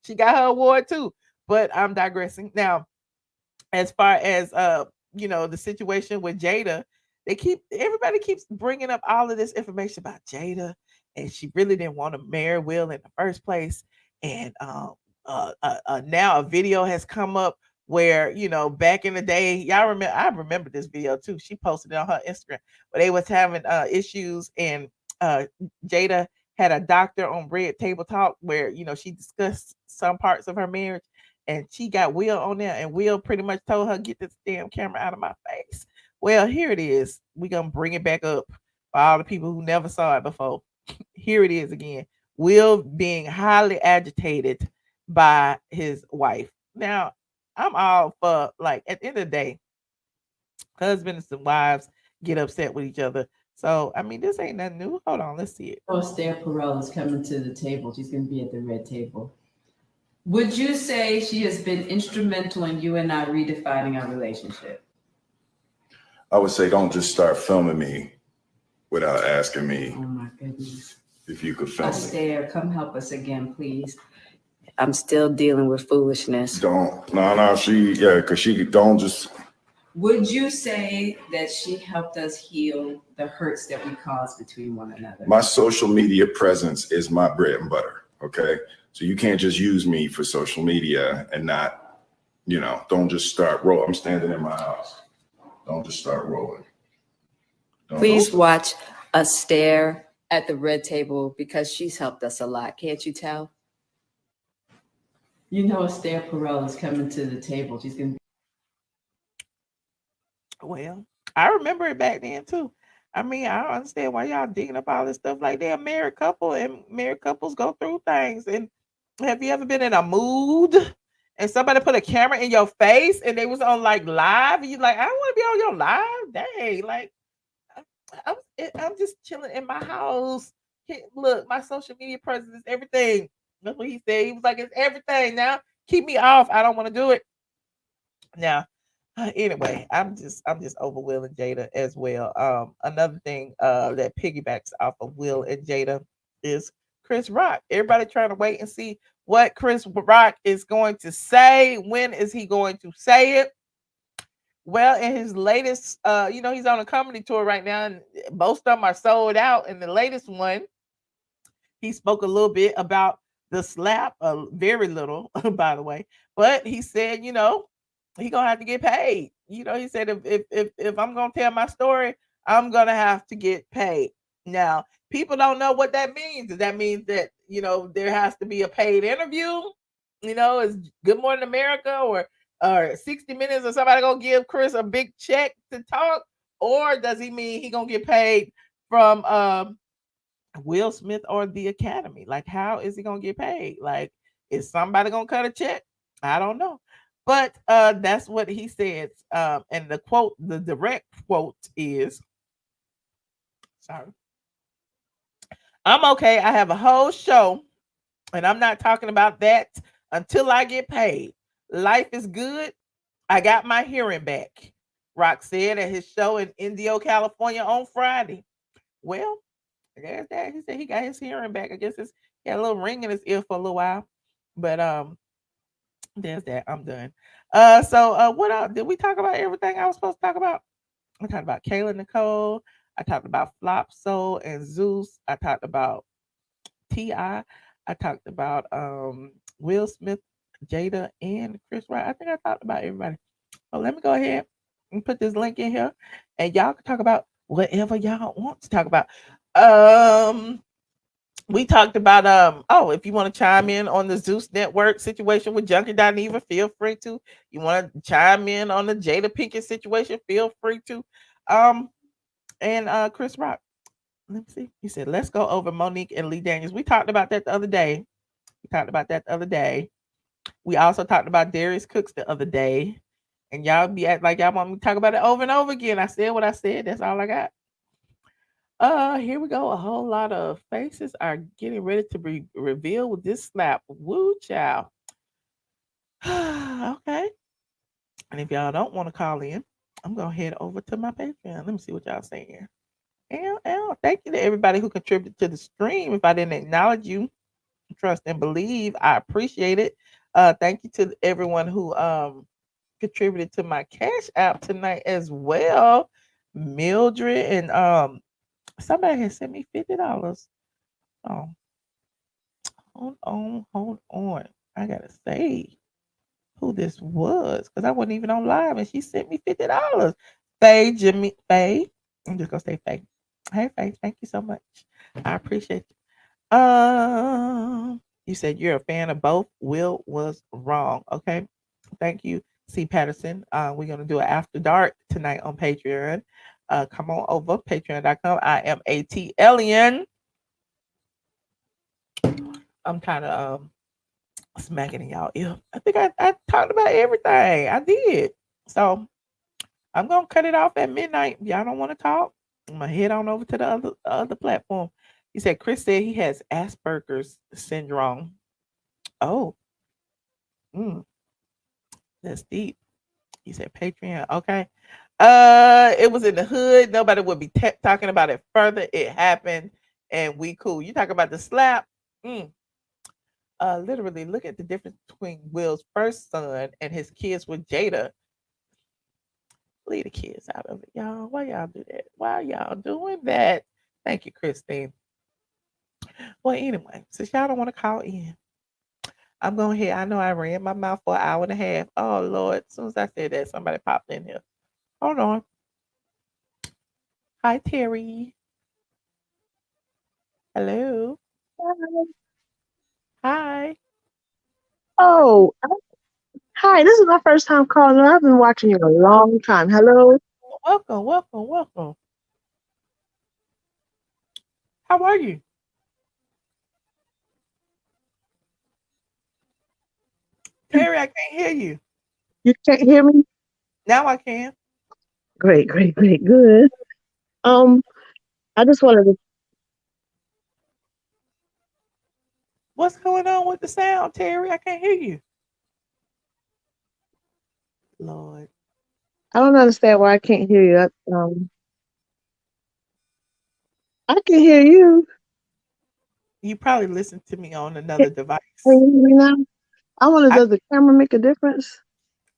She got her award too. But I'm digressing. Now, as far as the situation with Jada, everybody keeps bringing up all of this information about Jada, and she really didn't want to marry Will in the first place. And now a video has come up where back in the day, y'all remember, I remember this video too. She posted it on her Instagram, where they was having issues, and Jada had a doctor on Red Table Talk where she discussed some parts of her marriage, and she got Will on there, and Will pretty much told her, "Get this damn camera out of my face." Well, here it is. We're gonna bring it back up for all the people who never saw it before. Here it is again. Will being highly agitated by his wife. Now, I'm all for, like, at the end of the day, husbands and wives get upset with each other. So, I mean, this ain't nothing new. Hold on, let's see it. Esther Perel is coming to the table. She's going to be at the red table. Would you say she has been instrumental in you and I redefining our relationship? I would say don't just start filming me without asking me. Oh my goodness. If you could film me. Esther, come help us again, please. I'm still dealing with foolishness. No, because she don't just. Would you say that she helped us heal the hurts that we caused between one another? My social media presence is my bread and butter, okay? So you can't just use me for social media and not, don't just start rolling. I'm standing in my house. Don't just start rolling. Please watch us stare at the red table because she's helped us a lot. Can't you tell? Esther Perel is coming to the table. She's going to. Well, I remember it back then too. I mean, I don't understand why y'all digging up all this stuff. Like, they're a married couple, and married couples go through things. And have you ever been in a mood and somebody put a camera in your face and they was on like live, and you like, I don't want to be on your live. Dang, like I'm just chilling in my house. Look, my social media presence is everything. That's what he said. He was like, it's everything. Now keep me off. I don't want to do it. Now, anyway, I'm just over Will and Jada as well. Another thing that piggybacks off of Will and Jada is Chris Rock. Everybody trying to wait and see what Chris Rock is going to say. When is he going to say it? Well, in his latest, he's on a comedy tour right now, and most of them are sold out. And the latest one, he spoke a little bit about the slap, very little, by the way. But he said, he gonna have to get paid. He said, if I'm gonna tell my story, I'm gonna have to get paid. Now, people don't know what that means. Does that mean that there has to be a paid interview? Is Good Morning America or 60 Minutes or somebody gonna give Chris a big check to talk? Or does he mean he gonna get paid from Will Smith or the Academy? Like, how is he gonna get paid? Like, is somebody gonna cut a check? I don't know. But that's what he said. And the direct quote is, sorry, I'm okay. I have a whole show, and I'm not talking about that until I get paid. Life is good. I got my hearing back. Rock said at his show in Indio, California on Friday. Well, there's that. He said he got his hearing back. I guess he had a little ring in his ear for a little while. But there's that. I'm done. So what else? Did we talk about everything I was supposed to talk about? I talked about Kayla Nicole. I talked about Flop Soul and Zeus. I talked about T.I. I talked about Will Smith, Jada, and Chris Rock. I think I talked about everybody. So let me go ahead and put this link in here, and y'all can talk about whatever y'all want to talk about. We talked about if you want to chime in on the Zeus Network situation with Junkie Dineva, feel free to. You want to chime in on the Jada Pinkett situation, feel free to. And Chris Rock. Let me see. He said, let's go over Monique and Lee Daniels. We talked about that the other day. We also talked about Darius Cooks the other day. And y'all be acting like y'all want me to talk about it over and over again. I said what I said. That's all I got. Here we go. A whole lot of faces are getting ready to be revealed with this slap. Woo, child. Okay. And if y'all don't want to call in, I'm going to head over to my Patreon. Let me see what y'all saying. Thank you to everybody who contributed to the stream. If I didn't acknowledge you, trust and believe, I appreciate it. Thank you to everyone who contributed to my Cash App tonight as well. Mildred and somebody has sent me $50. Oh, hold on. I gotta say who this was because I wasn't even on live and she sent me $50. Faye. I'm just gonna say Faye. Hey Faye, thank you so much. I appreciate you. You said you're a fan of both. Will was wrong. Okay. Thank you, C. Patterson. We're gonna do an after dark tonight on Patreon. Come on over, patreon.com. iamATLien. I'm kind of smacking in y'all ear. I think I talked about everything. I did. So I'm gonna cut it off at midnight. Y'all don't want to talk. I'm gonna head on over to the other platform. He said Chris said he has Asperger's syndrome. Oh, that's deep. He said Patreon. Okay. It was in the hood. Nobody would be talking about it further. It happened, and we cool. You talk about the slap. Literally, look at the difference between Will's first son and his kids with Jada. Leave the kids out of it, y'all. Why y'all do that? Why y'all doing that? Thank you, Christine. Well, anyway, since y'all don't want to call in, I'm going here. I know I ran my mouth for an hour and a half. Oh, Lord. As soon as I said that, somebody popped in here. Hold on. Hi, Terry. Hello. Hi. Oh, hi. This is my first time calling. I've been watching you a long time. Hello. Welcome. How are you? Terry, I can't hear you. You can't hear me? Now I can. Great, good. I just wanted to. What's going on with the sound, Terry? I can't hear you. Lord. I don't understand why I can't hear you. I can hear you. You probably listen to me on another device. Can you hear me now? I wonder, does the camera make a difference?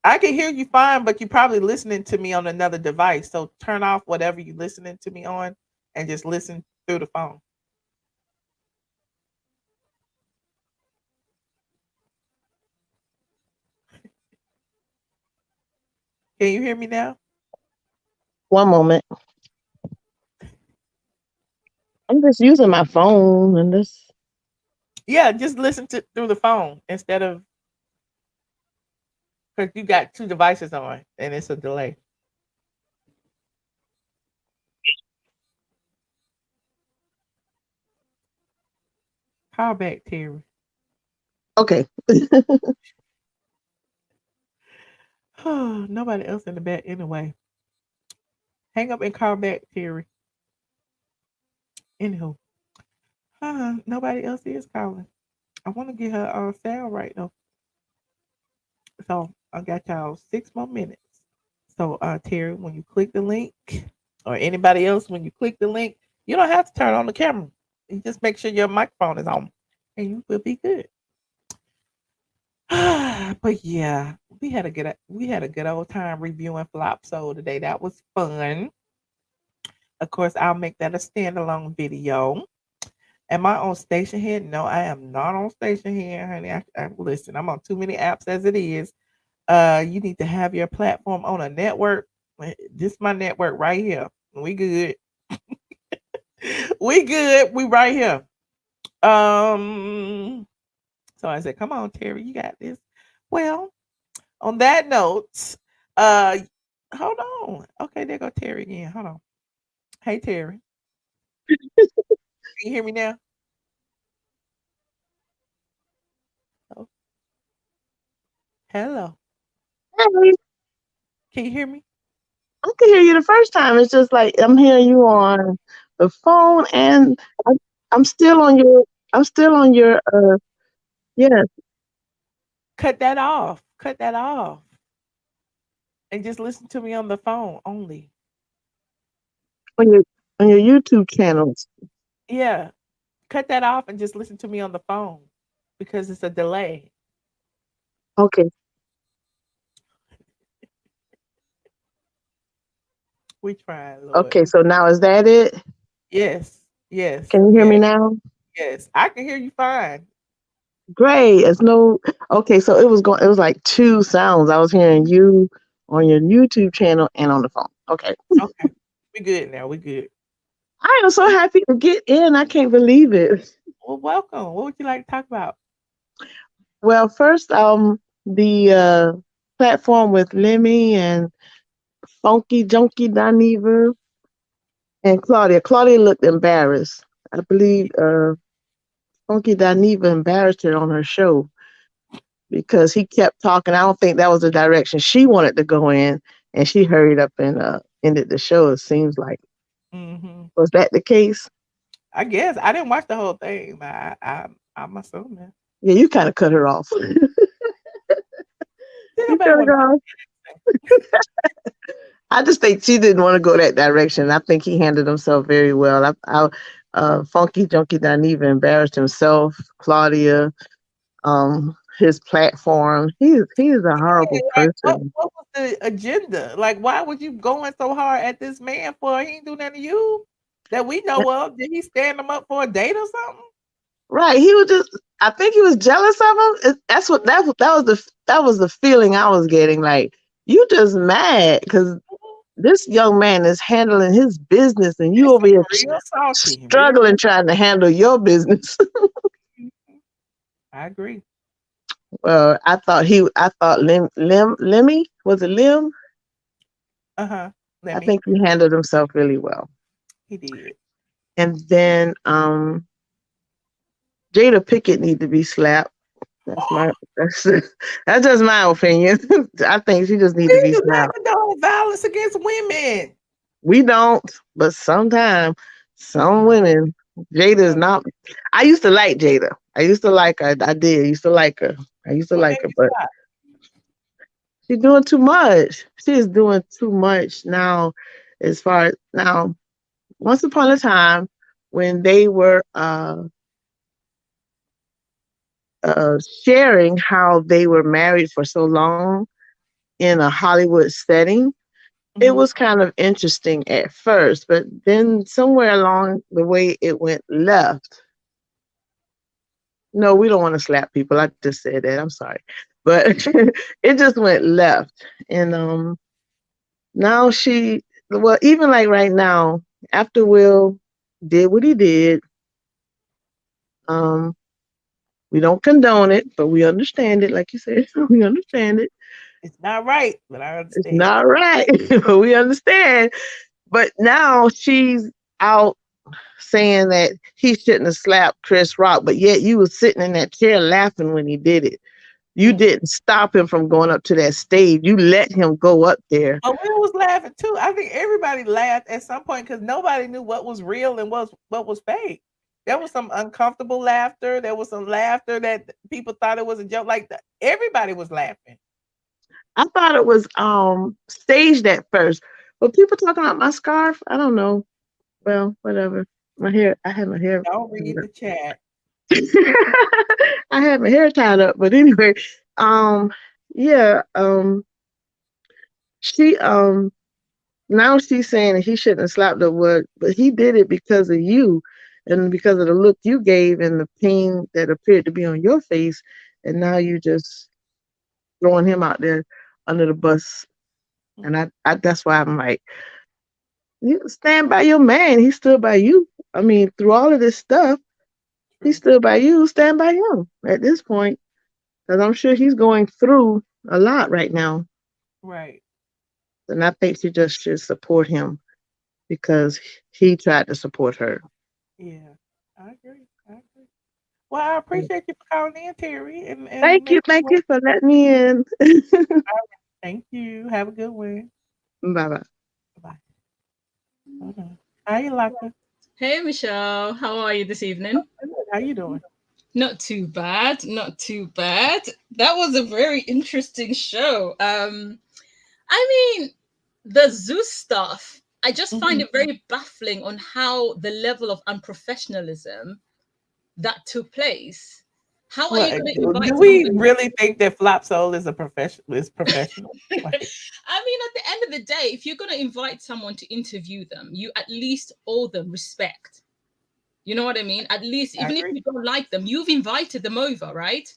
I can hear you fine, but you're probably listening to me on another device. So turn off whatever you're listening to me on and just listen through the phone. Can you hear me now? One moment. I'm just using my phone and this. Yeah, just listen to through the phone instead of because you got two devices on and it's a delay. Call back, Terry. Okay. Nobody else in the back anyway. Hang up and call back, Terry. Anywho. Nobody else is calling. I want to get her sound right though. So I got y'all 6 more minutes. So, Terry, when you click the link, or anybody else, when you click the link, you don't have to turn on the camera. You just make sure your microphone is on, and you will be good. But yeah, we had a good old time reviewing Flop Soul today. That was fun. Of course, I'll make that a standalone video. Am I on Station Head? No, I am not on Station Head, honey. Listen, I'm on too many apps as it is. You need to have your platform on a network. This is my network right here. We good. We good. We right here. So I said, come on, Terry, you got this. Well, on that note, hold on. Okay, there go Terry again. Hold on. Hey, Terry. Can you hear me now? Oh. Hello. Hey, Can you hear me? I can hear you the first time. It's just like I'm hearing you on the phone, and I'm still on your. I'm still on your. Yeah. Cut that off. Cut that off. And just listen to me on the phone only. On your YouTube channels. Yeah. Cut that off and just listen to me on the phone because it's a delay. Okay. We tried, Lord. Okay, so now is that it? Yes. Yes. Can you hear me yes, now? Yes. I can hear you fine. Great. It's no. Okay, so it was going. It was like two sounds. I was hearing you on your YouTube channel and on the phone. Okay. Okay. We good now. We good. I am so happy to get in. I can't believe it. Well, welcome. What would you like to talk about? Well, first, the platform with Lemmie and Funky Junkie Dineva and Claudia. Claudia looked embarrassed. I believe Funky Dineva embarrassed her on her show because he kept talking. I don't think that was the direction she wanted to go in, and she hurried up and ended the show. It seems like. Mm-hmm. Was that the case? I guess I didn't watch the whole thing, but I'm assuming. Yeah, you kind of cut her off. You cut her off. I just think she didn't want to go that direction. I think he handled himself very well. Funky Junkie Dineva embarrassed himself. Claudia, his platform. He is a horrible Like, person. what was the agenda? Like, why would you going so hard at this man for? He ain't do nothing to you that we know of. Did he stand him up for a date or something? Right. He was just. I think he was jealous of him. That was the feeling I was getting. Like, you just mad because this young man is handling his business and you over here Real salty. struggling trying to handle your business. I agree. I thought Lemmie, was it Lem? Uh-huh. I think he handled himself really well. He did. And then Jada Pinkett need to be slapped. That's just my opinion. I think she just need to be slapped. We don't condone violence against women. We don't, but sometimes some women, Jada's not. I used to like Jada. I used to like her. I did. I used to like her. But she's doing too much. She is doing too much now. As far as now, once upon a time when they were sharing how they were married for so long in a Hollywood setting, it was kind of interesting at first, but then somewhere along the way it went left. No, we don't want to slap people. I just said that. I'm sorry. But it just went left. And now even like right now, after Will did what he did, we don't condone it, but we understand it. Like you said, we understand it. It's not right, but I understand. It's not right, but we understand. But now she's out saying that he shouldn't have slapped Chris Rock, but yet you were sitting in that chair laughing when he did it. You didn't stop him from going up to that stage. You let him go up there. But we was laughing too. I think everybody laughed at some point because nobody knew what was real and what was fake. There was some uncomfortable laughter. There was some laughter that people thought it was a joke. Like everybody was laughing. I thought it was staged at first. But people talking about my scarf, I don't know. Well, whatever. My hair, I had my hair. Don't read the chat. I had my hair tied up, but anyway, yeah, she now she's saying that he shouldn't have slapped her, but he did it because of you and because of the look you gave and the pain that appeared to be on your face, and now you just throwing him out there under the bus. And I that's why I'm like, you stand by your man. He stood by you. I mean, through all of this stuff, he stood by you. Stand by him at this point, because I'm sure he's going through a lot right now. Right. And I think she just should support him because he tried to support her. Yeah, I agree. Well, I appreciate you for calling in, Terry. And Thank you for letting me in. Thank you. Have a good one. Bye-bye. How you like it? Hey, Michelle. How are you this evening? How you doing? Not too bad. Not too bad. That was a very interesting show. I mean, the Zeus stuff, I just find it very baffling on how the level of unprofessionalism that took place. How are you going to invite? Do we really think that Flop Soul is a professional? Like, I mean, at the end of the day, if you're going to invite someone to interview them, you at least owe them respect. You know what I mean? At least, even if you don't like them, you've invited them over, right?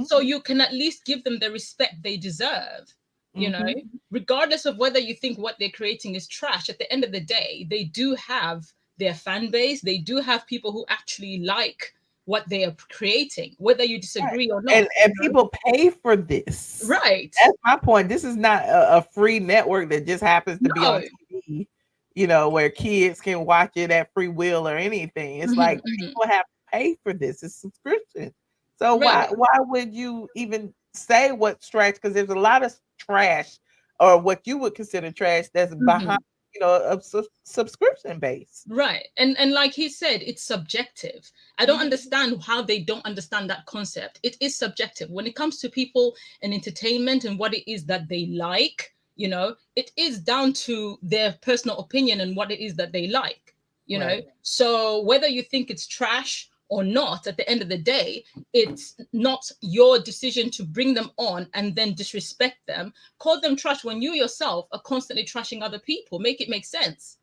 So you can at least give them the respect they deserve. You know, regardless of whether you think what they're creating is trash, at the end of the day, they do have their fan base. They do have people who actually like what they are creating, whether you disagree or not. And people pay for this. Right. That's my point. This is not a free network that just happens to be on TV, you know, where kids can watch it at free will or anything. It's like people have to pay for this. It's subscription. So why would you even say what's trash? Because there's a lot of trash or what you would consider trash that's behind, you know, a subscription base. Right. And like he said, it's subjective. I don't understand how they don't understand that concept. It is subjective. When it comes to people and entertainment and what it is that they like, you know, it is down to their personal opinion and what it is that they like, you know. So whether you think it's trash or not, at the end of the day, it's not your decision to bring them on and then disrespect them, call them trash when you yourself are constantly trashing other people. Make it make sense.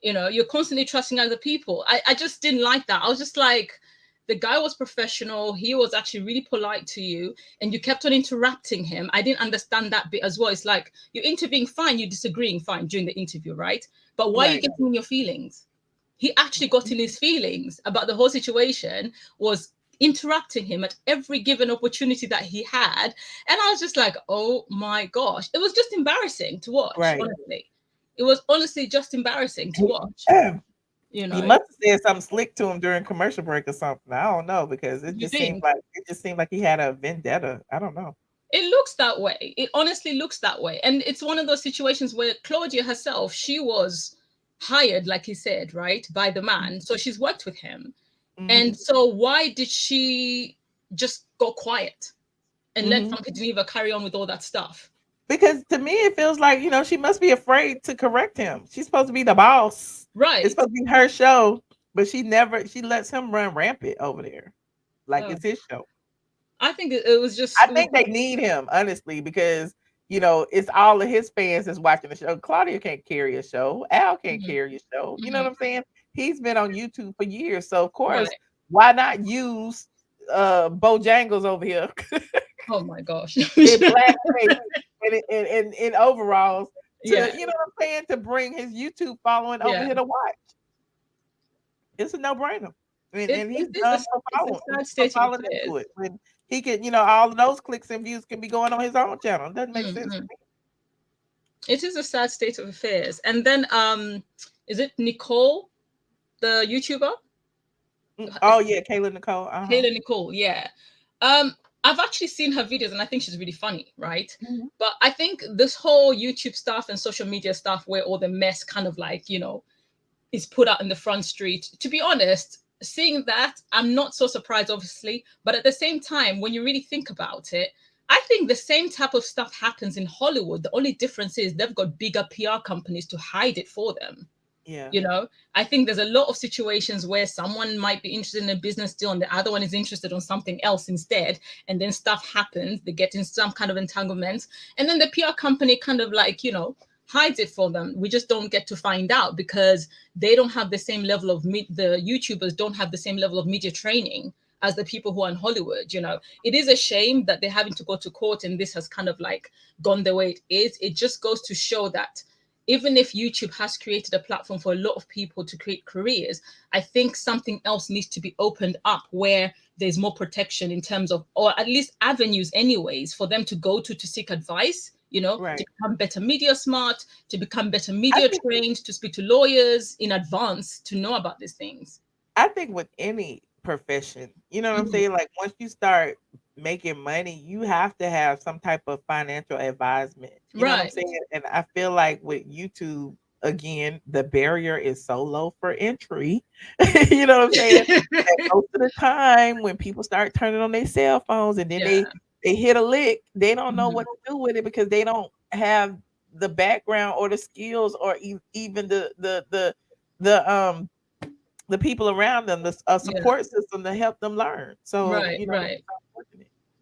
You know, you're constantly trashing other people. I just didn't like that. I was just like, the guy was professional. He was actually really polite to you, and you kept on interrupting him. I didn't understand that bit as well. It's like, you're interviewing fine, you're disagreeing fine during the interview, right? But why are you getting in your feelings? He actually got in his feelings about the whole situation, was interrupting him at every given opportunity that he had. And I was just like, oh my gosh. It was just embarrassing to watch, honestly. It was honestly just embarrassing to watch. You know, He must have said something slick to him during commercial break or something. I don't know, because it just seemed like he had a vendetta. I don't know. It looks that way. It honestly looks that way. And it's one of those situations where Claudia herself, she was hired, like he said, right, by the man. So she's worked with him. And so why did she just go quiet and let Funky Dineva carry on with all that stuff? Because to me, it feels like, you know, she must be afraid to correct him. She's supposed to be the boss. Right. It's supposed to be her show, but she lets him run rampant over there. Like it's his show. I think it was just... I think they need him, honestly, because, you know, it's all of his fans that's watching the show. Claudia can't carry a show. Al can't carry a show. You know what I'm saying? He's been on YouTube for years. So, of course, why not use Bojangles over here? Oh, my gosh. In blackface and in overalls. You know what I'm saying? To bring his YouTube following over here to watch. It's a no-brainer. And he's done for following into it. When he could, you know, all of those clicks and views can be going on his own channel. It doesn't make sense to me. It is a sad state of affairs. And then, is it Nicole, the YouTuber? Oh, yeah, Kayla Nicole. Kayla Nicole, yeah. I've actually seen her videos and I think she's really funny, right? But I think this whole YouTube stuff and social media stuff where all the mess kind of like, you know, is put out in the front street. To be honest, seeing that, I'm not so surprised, obviously. But at the same time, when you really think about it, I think the same type of stuff happens in Hollywood. The only difference is they've got bigger PR companies to hide it for them. Yeah. You know, I think there's a lot of situations where someone might be interested in a business deal and the other one is interested on something else instead. And then stuff happens, they get in some kind of entanglement. And then the PR company kind of like, you know, hides it for them. We just don't get to find out because they don't have the same level of the YouTubers don't have the same level of media training as the people who are in Hollywood. You know, it is a shame that they're having to go to court and this has kind of like gone the way it is. It just goes to show that even if YouTube has created a platform for a lot of people to create careers, I think something else needs to be opened up where there's more protection in terms of, or at least avenues anyways, for them to go to seek advice, you know, to become better media smart, to become better media trained, to speak to lawyers in advance, to know about these things. I think with any profession, you know what I'm saying? Like once you start making money, you have to have some type of financial advisement. You know what I'm saying? And I feel like with YouTube, again, the barrier is so low for entry. You know what I'm saying? And most of the time when people start turning on their cell phones and then they hit a lick, they don't know what to do with it because they don't have the background or the skills or even the people around them, the support system to help them learn. So you know,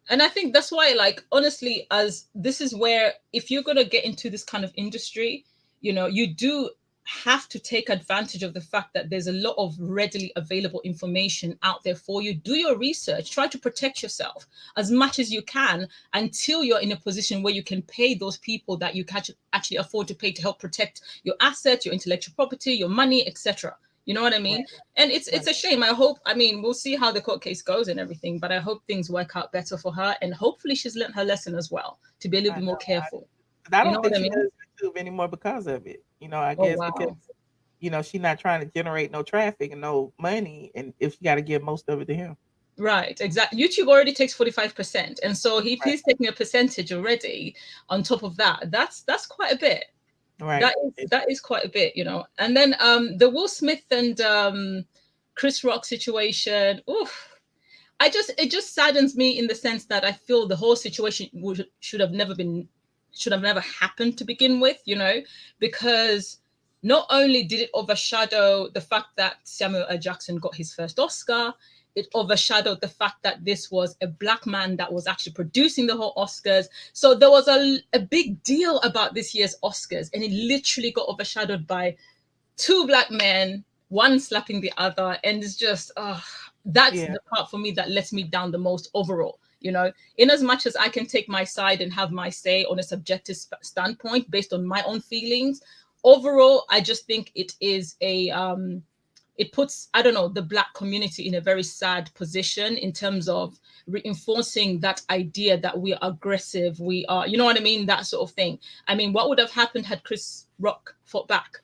and I think that's why, like, honestly, as this is where if you're going to get into this kind of industry, you know, you do have to take advantage of the fact that there's a lot of readily available information out there for you. Do your research, try to protect yourself as much as you can until you're in a position where you can pay those people that you can actually afford to pay to help protect your assets, your intellectual property, your money, etc. You know what I mean? And it's a shame. I hope, I mean, we'll see how the court case goes and everything, but I hope things work out better for her. And hopefully she's learned her lesson as well, to be a little bit more careful. I don't think she does YouTube anymore because of it. You know, I guess because, you know, she's not trying to generate no traffic and no money. And if she got to give most of it to him. Right, exactly. YouTube already takes 45%. And so if he's taking a percentage already on top of that, that's quite a bit. Right. That is quite a bit, you know. And then the Will Smith and Chris Rock situation, oof. It just saddens me in the sense that I feel the whole situation should have never happened to begin with, you know, because not only did it overshadow the fact that Samuel L. Jackson got his first Oscar, it overshadowed the fact that this was a Black man that was actually producing the whole Oscars. So there was a big deal about this year's Oscars, and it literally got overshadowed by two Black men, one slapping the other. And it's just, that's the part for me that lets me down the most overall. You know, in as much as I can take my side and have my say on a subjective standpoint based on my own feelings, overall, I just think it is it puts, I don't know, the Black community in a very sad position in terms of reinforcing that idea that we are aggressive, we are, you know what I mean? That sort of thing. I mean, what would have happened had Chris Rock fought back?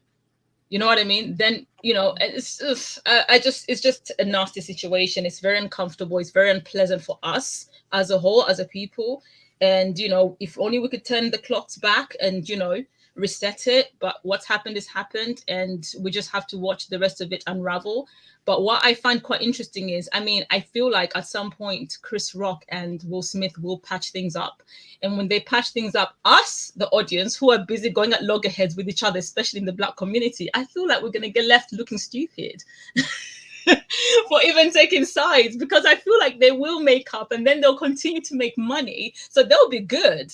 You know what I mean? Then, you know, it's just a nasty situation. It's very uncomfortable. It's very unpleasant for us as a whole, as a people. And, you know, if only we could turn the clocks back and, you know, reset it. But what's happened is happened, and we just have to watch the rest of it unravel. But what I find quite interesting is, I mean, I feel like at some point Chris Rock and Will Smith will patch things up. And when they patch things up, us, the audience, who are busy going at loggerheads with each other, especially in the Black community, I feel like we're going to get left looking stupid for even taking sides, because I feel like they will make up and then they'll continue to make money. So they'll be good.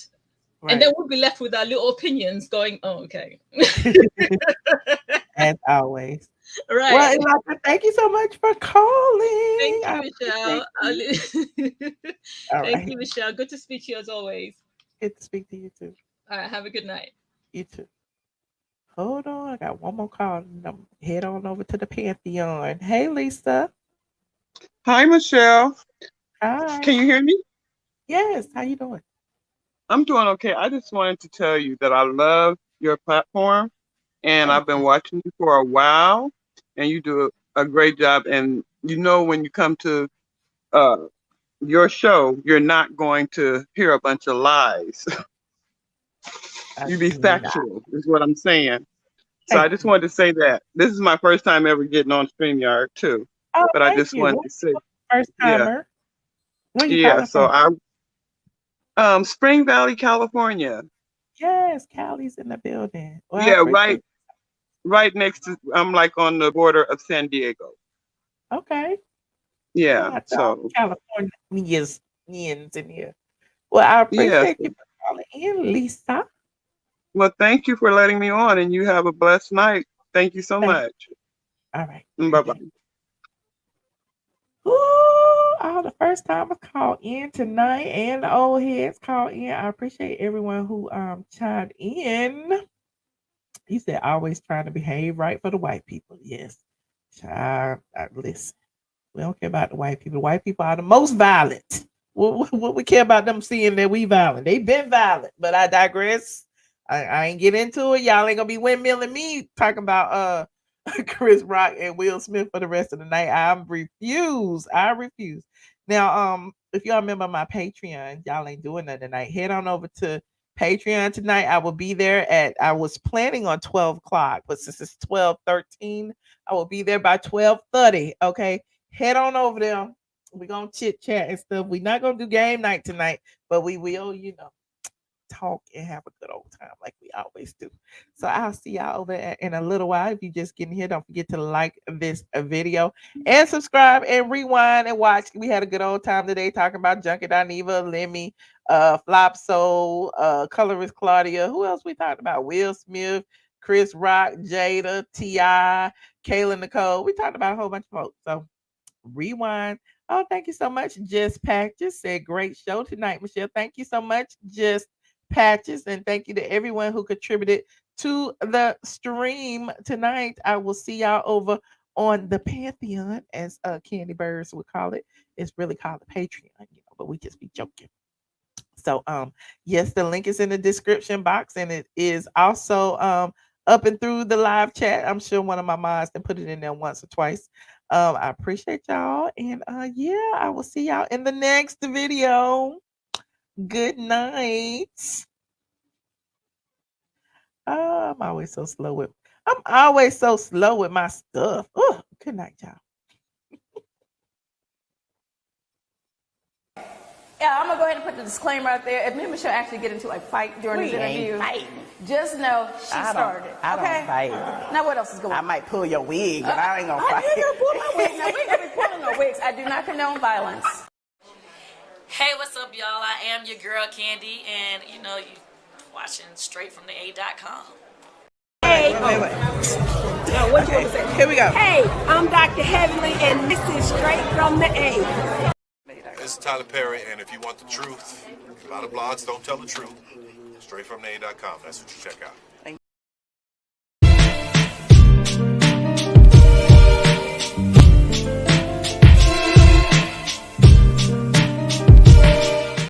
Right. And then we'll be left with our little opinions going, oh, okay. As always. Right. Well, Elijah, thank you so much for calling. Thank you, Michelle. Thank you, Michelle. Good to speak to you as always. Good to speak to you too. All right. Have a good night. You too. Hold on. I got one more call. Head on over to the Pantheon. Hey, Lisa. Hi, Michelle. Hi. Can you hear me? Yes. How you doing? I'm doing okay. I just wanted to tell you that I love your platform, and I've been watching you for a while, and you do a great job. And you know, when you come to your show, you're not going to hear a bunch of lies. You be factual, is what I'm saying. So I just wanted to say that. This is my first time ever getting on StreamYard too. Oh, but I just wanted to say, first timer. yeah. So Spring Valley, California. Yes, Callie's in the building. Well, I Yeah, appreciate right next to. I'm like on the border of San Diego. Okay. Yeah, Shout out to all so Californians in here. Well, I yes. appreciate you for calling in, Lisa. Well, thank you for letting me on, and you have a blessed night. Thank you so much. All right. Bye bye. Ooh, all the first timers called in tonight and the old heads called in. I appreciate everyone who chimed in. You said always trying to behave right for the white people. Yes. Child, listen. We don't care about the white people. The white people are the most violent. What we care about them seeing that we violent. They've been violent, but I digress. I ain't get into it. Y'all ain't gonna be windmilling me talking about Chris Rock and Will Smith for the rest of the night. I refuse. Now, if y'all remember my Patreon, y'all ain't doing that tonight. Head on over to Patreon tonight. I will be there I was planning on 12 o'clock, but since it's 12:13, I will be there by 12:30. Okay. Head on over there. We're gonna chit chat and stuff. We're not gonna do game night tonight, but we will, talk and have a good old time like we always do. So I'll see y'all over in a little while. If you just getting here, don't forget to like this video and subscribe and rewind and watch. We had a good old time today talking about Junkie Dineva, Lemmie, Flop Soul, Colorist Claudia. Who else we talked about? Will Smith, Chris Rock, Jada, T.I., Kayla Nicole. We talked about a whole bunch of folks. So rewind. Oh, thank you so much. Just Patches said great show tonight, Michelle. Thank you so much, Just Patches, and thank you to everyone who contributed to the stream tonight. I will see y'all over on the Pantheon, as Candy Birds would call it. It's really called the Patreon, but we just be joking. So yes, the link is in the description box, and it is also up and through the live chat. I'm sure one of my mods can put it in there once or twice. I appreciate y'all, and yeah, I will see y'all in the next video. Good night. I'm always so slow with my stuff. Oh, good night, y'all. Yeah, I'm gonna go ahead and put the disclaimer out there. If me and Michelle actually get into a fight during this interview, just know she started. I don't fight. Now what else is going on? I might pull your wig, but I ain't gonna fight. I ain't gonna pull my wig. Now we ain't gonna be pulling no wigs. I do not condone violence. Hey, what's up, y'all? I am your girl Candy, and you watching straight from the A.com. Hey. Wait. No, what you want to say? Here we go. Hey, I'm Dr. Heavenly, and this is straight from the A. This is Tyler Perry, and if you want the truth, a lot of blogs don't tell the truth. Straight from the A.com. That's what you check out.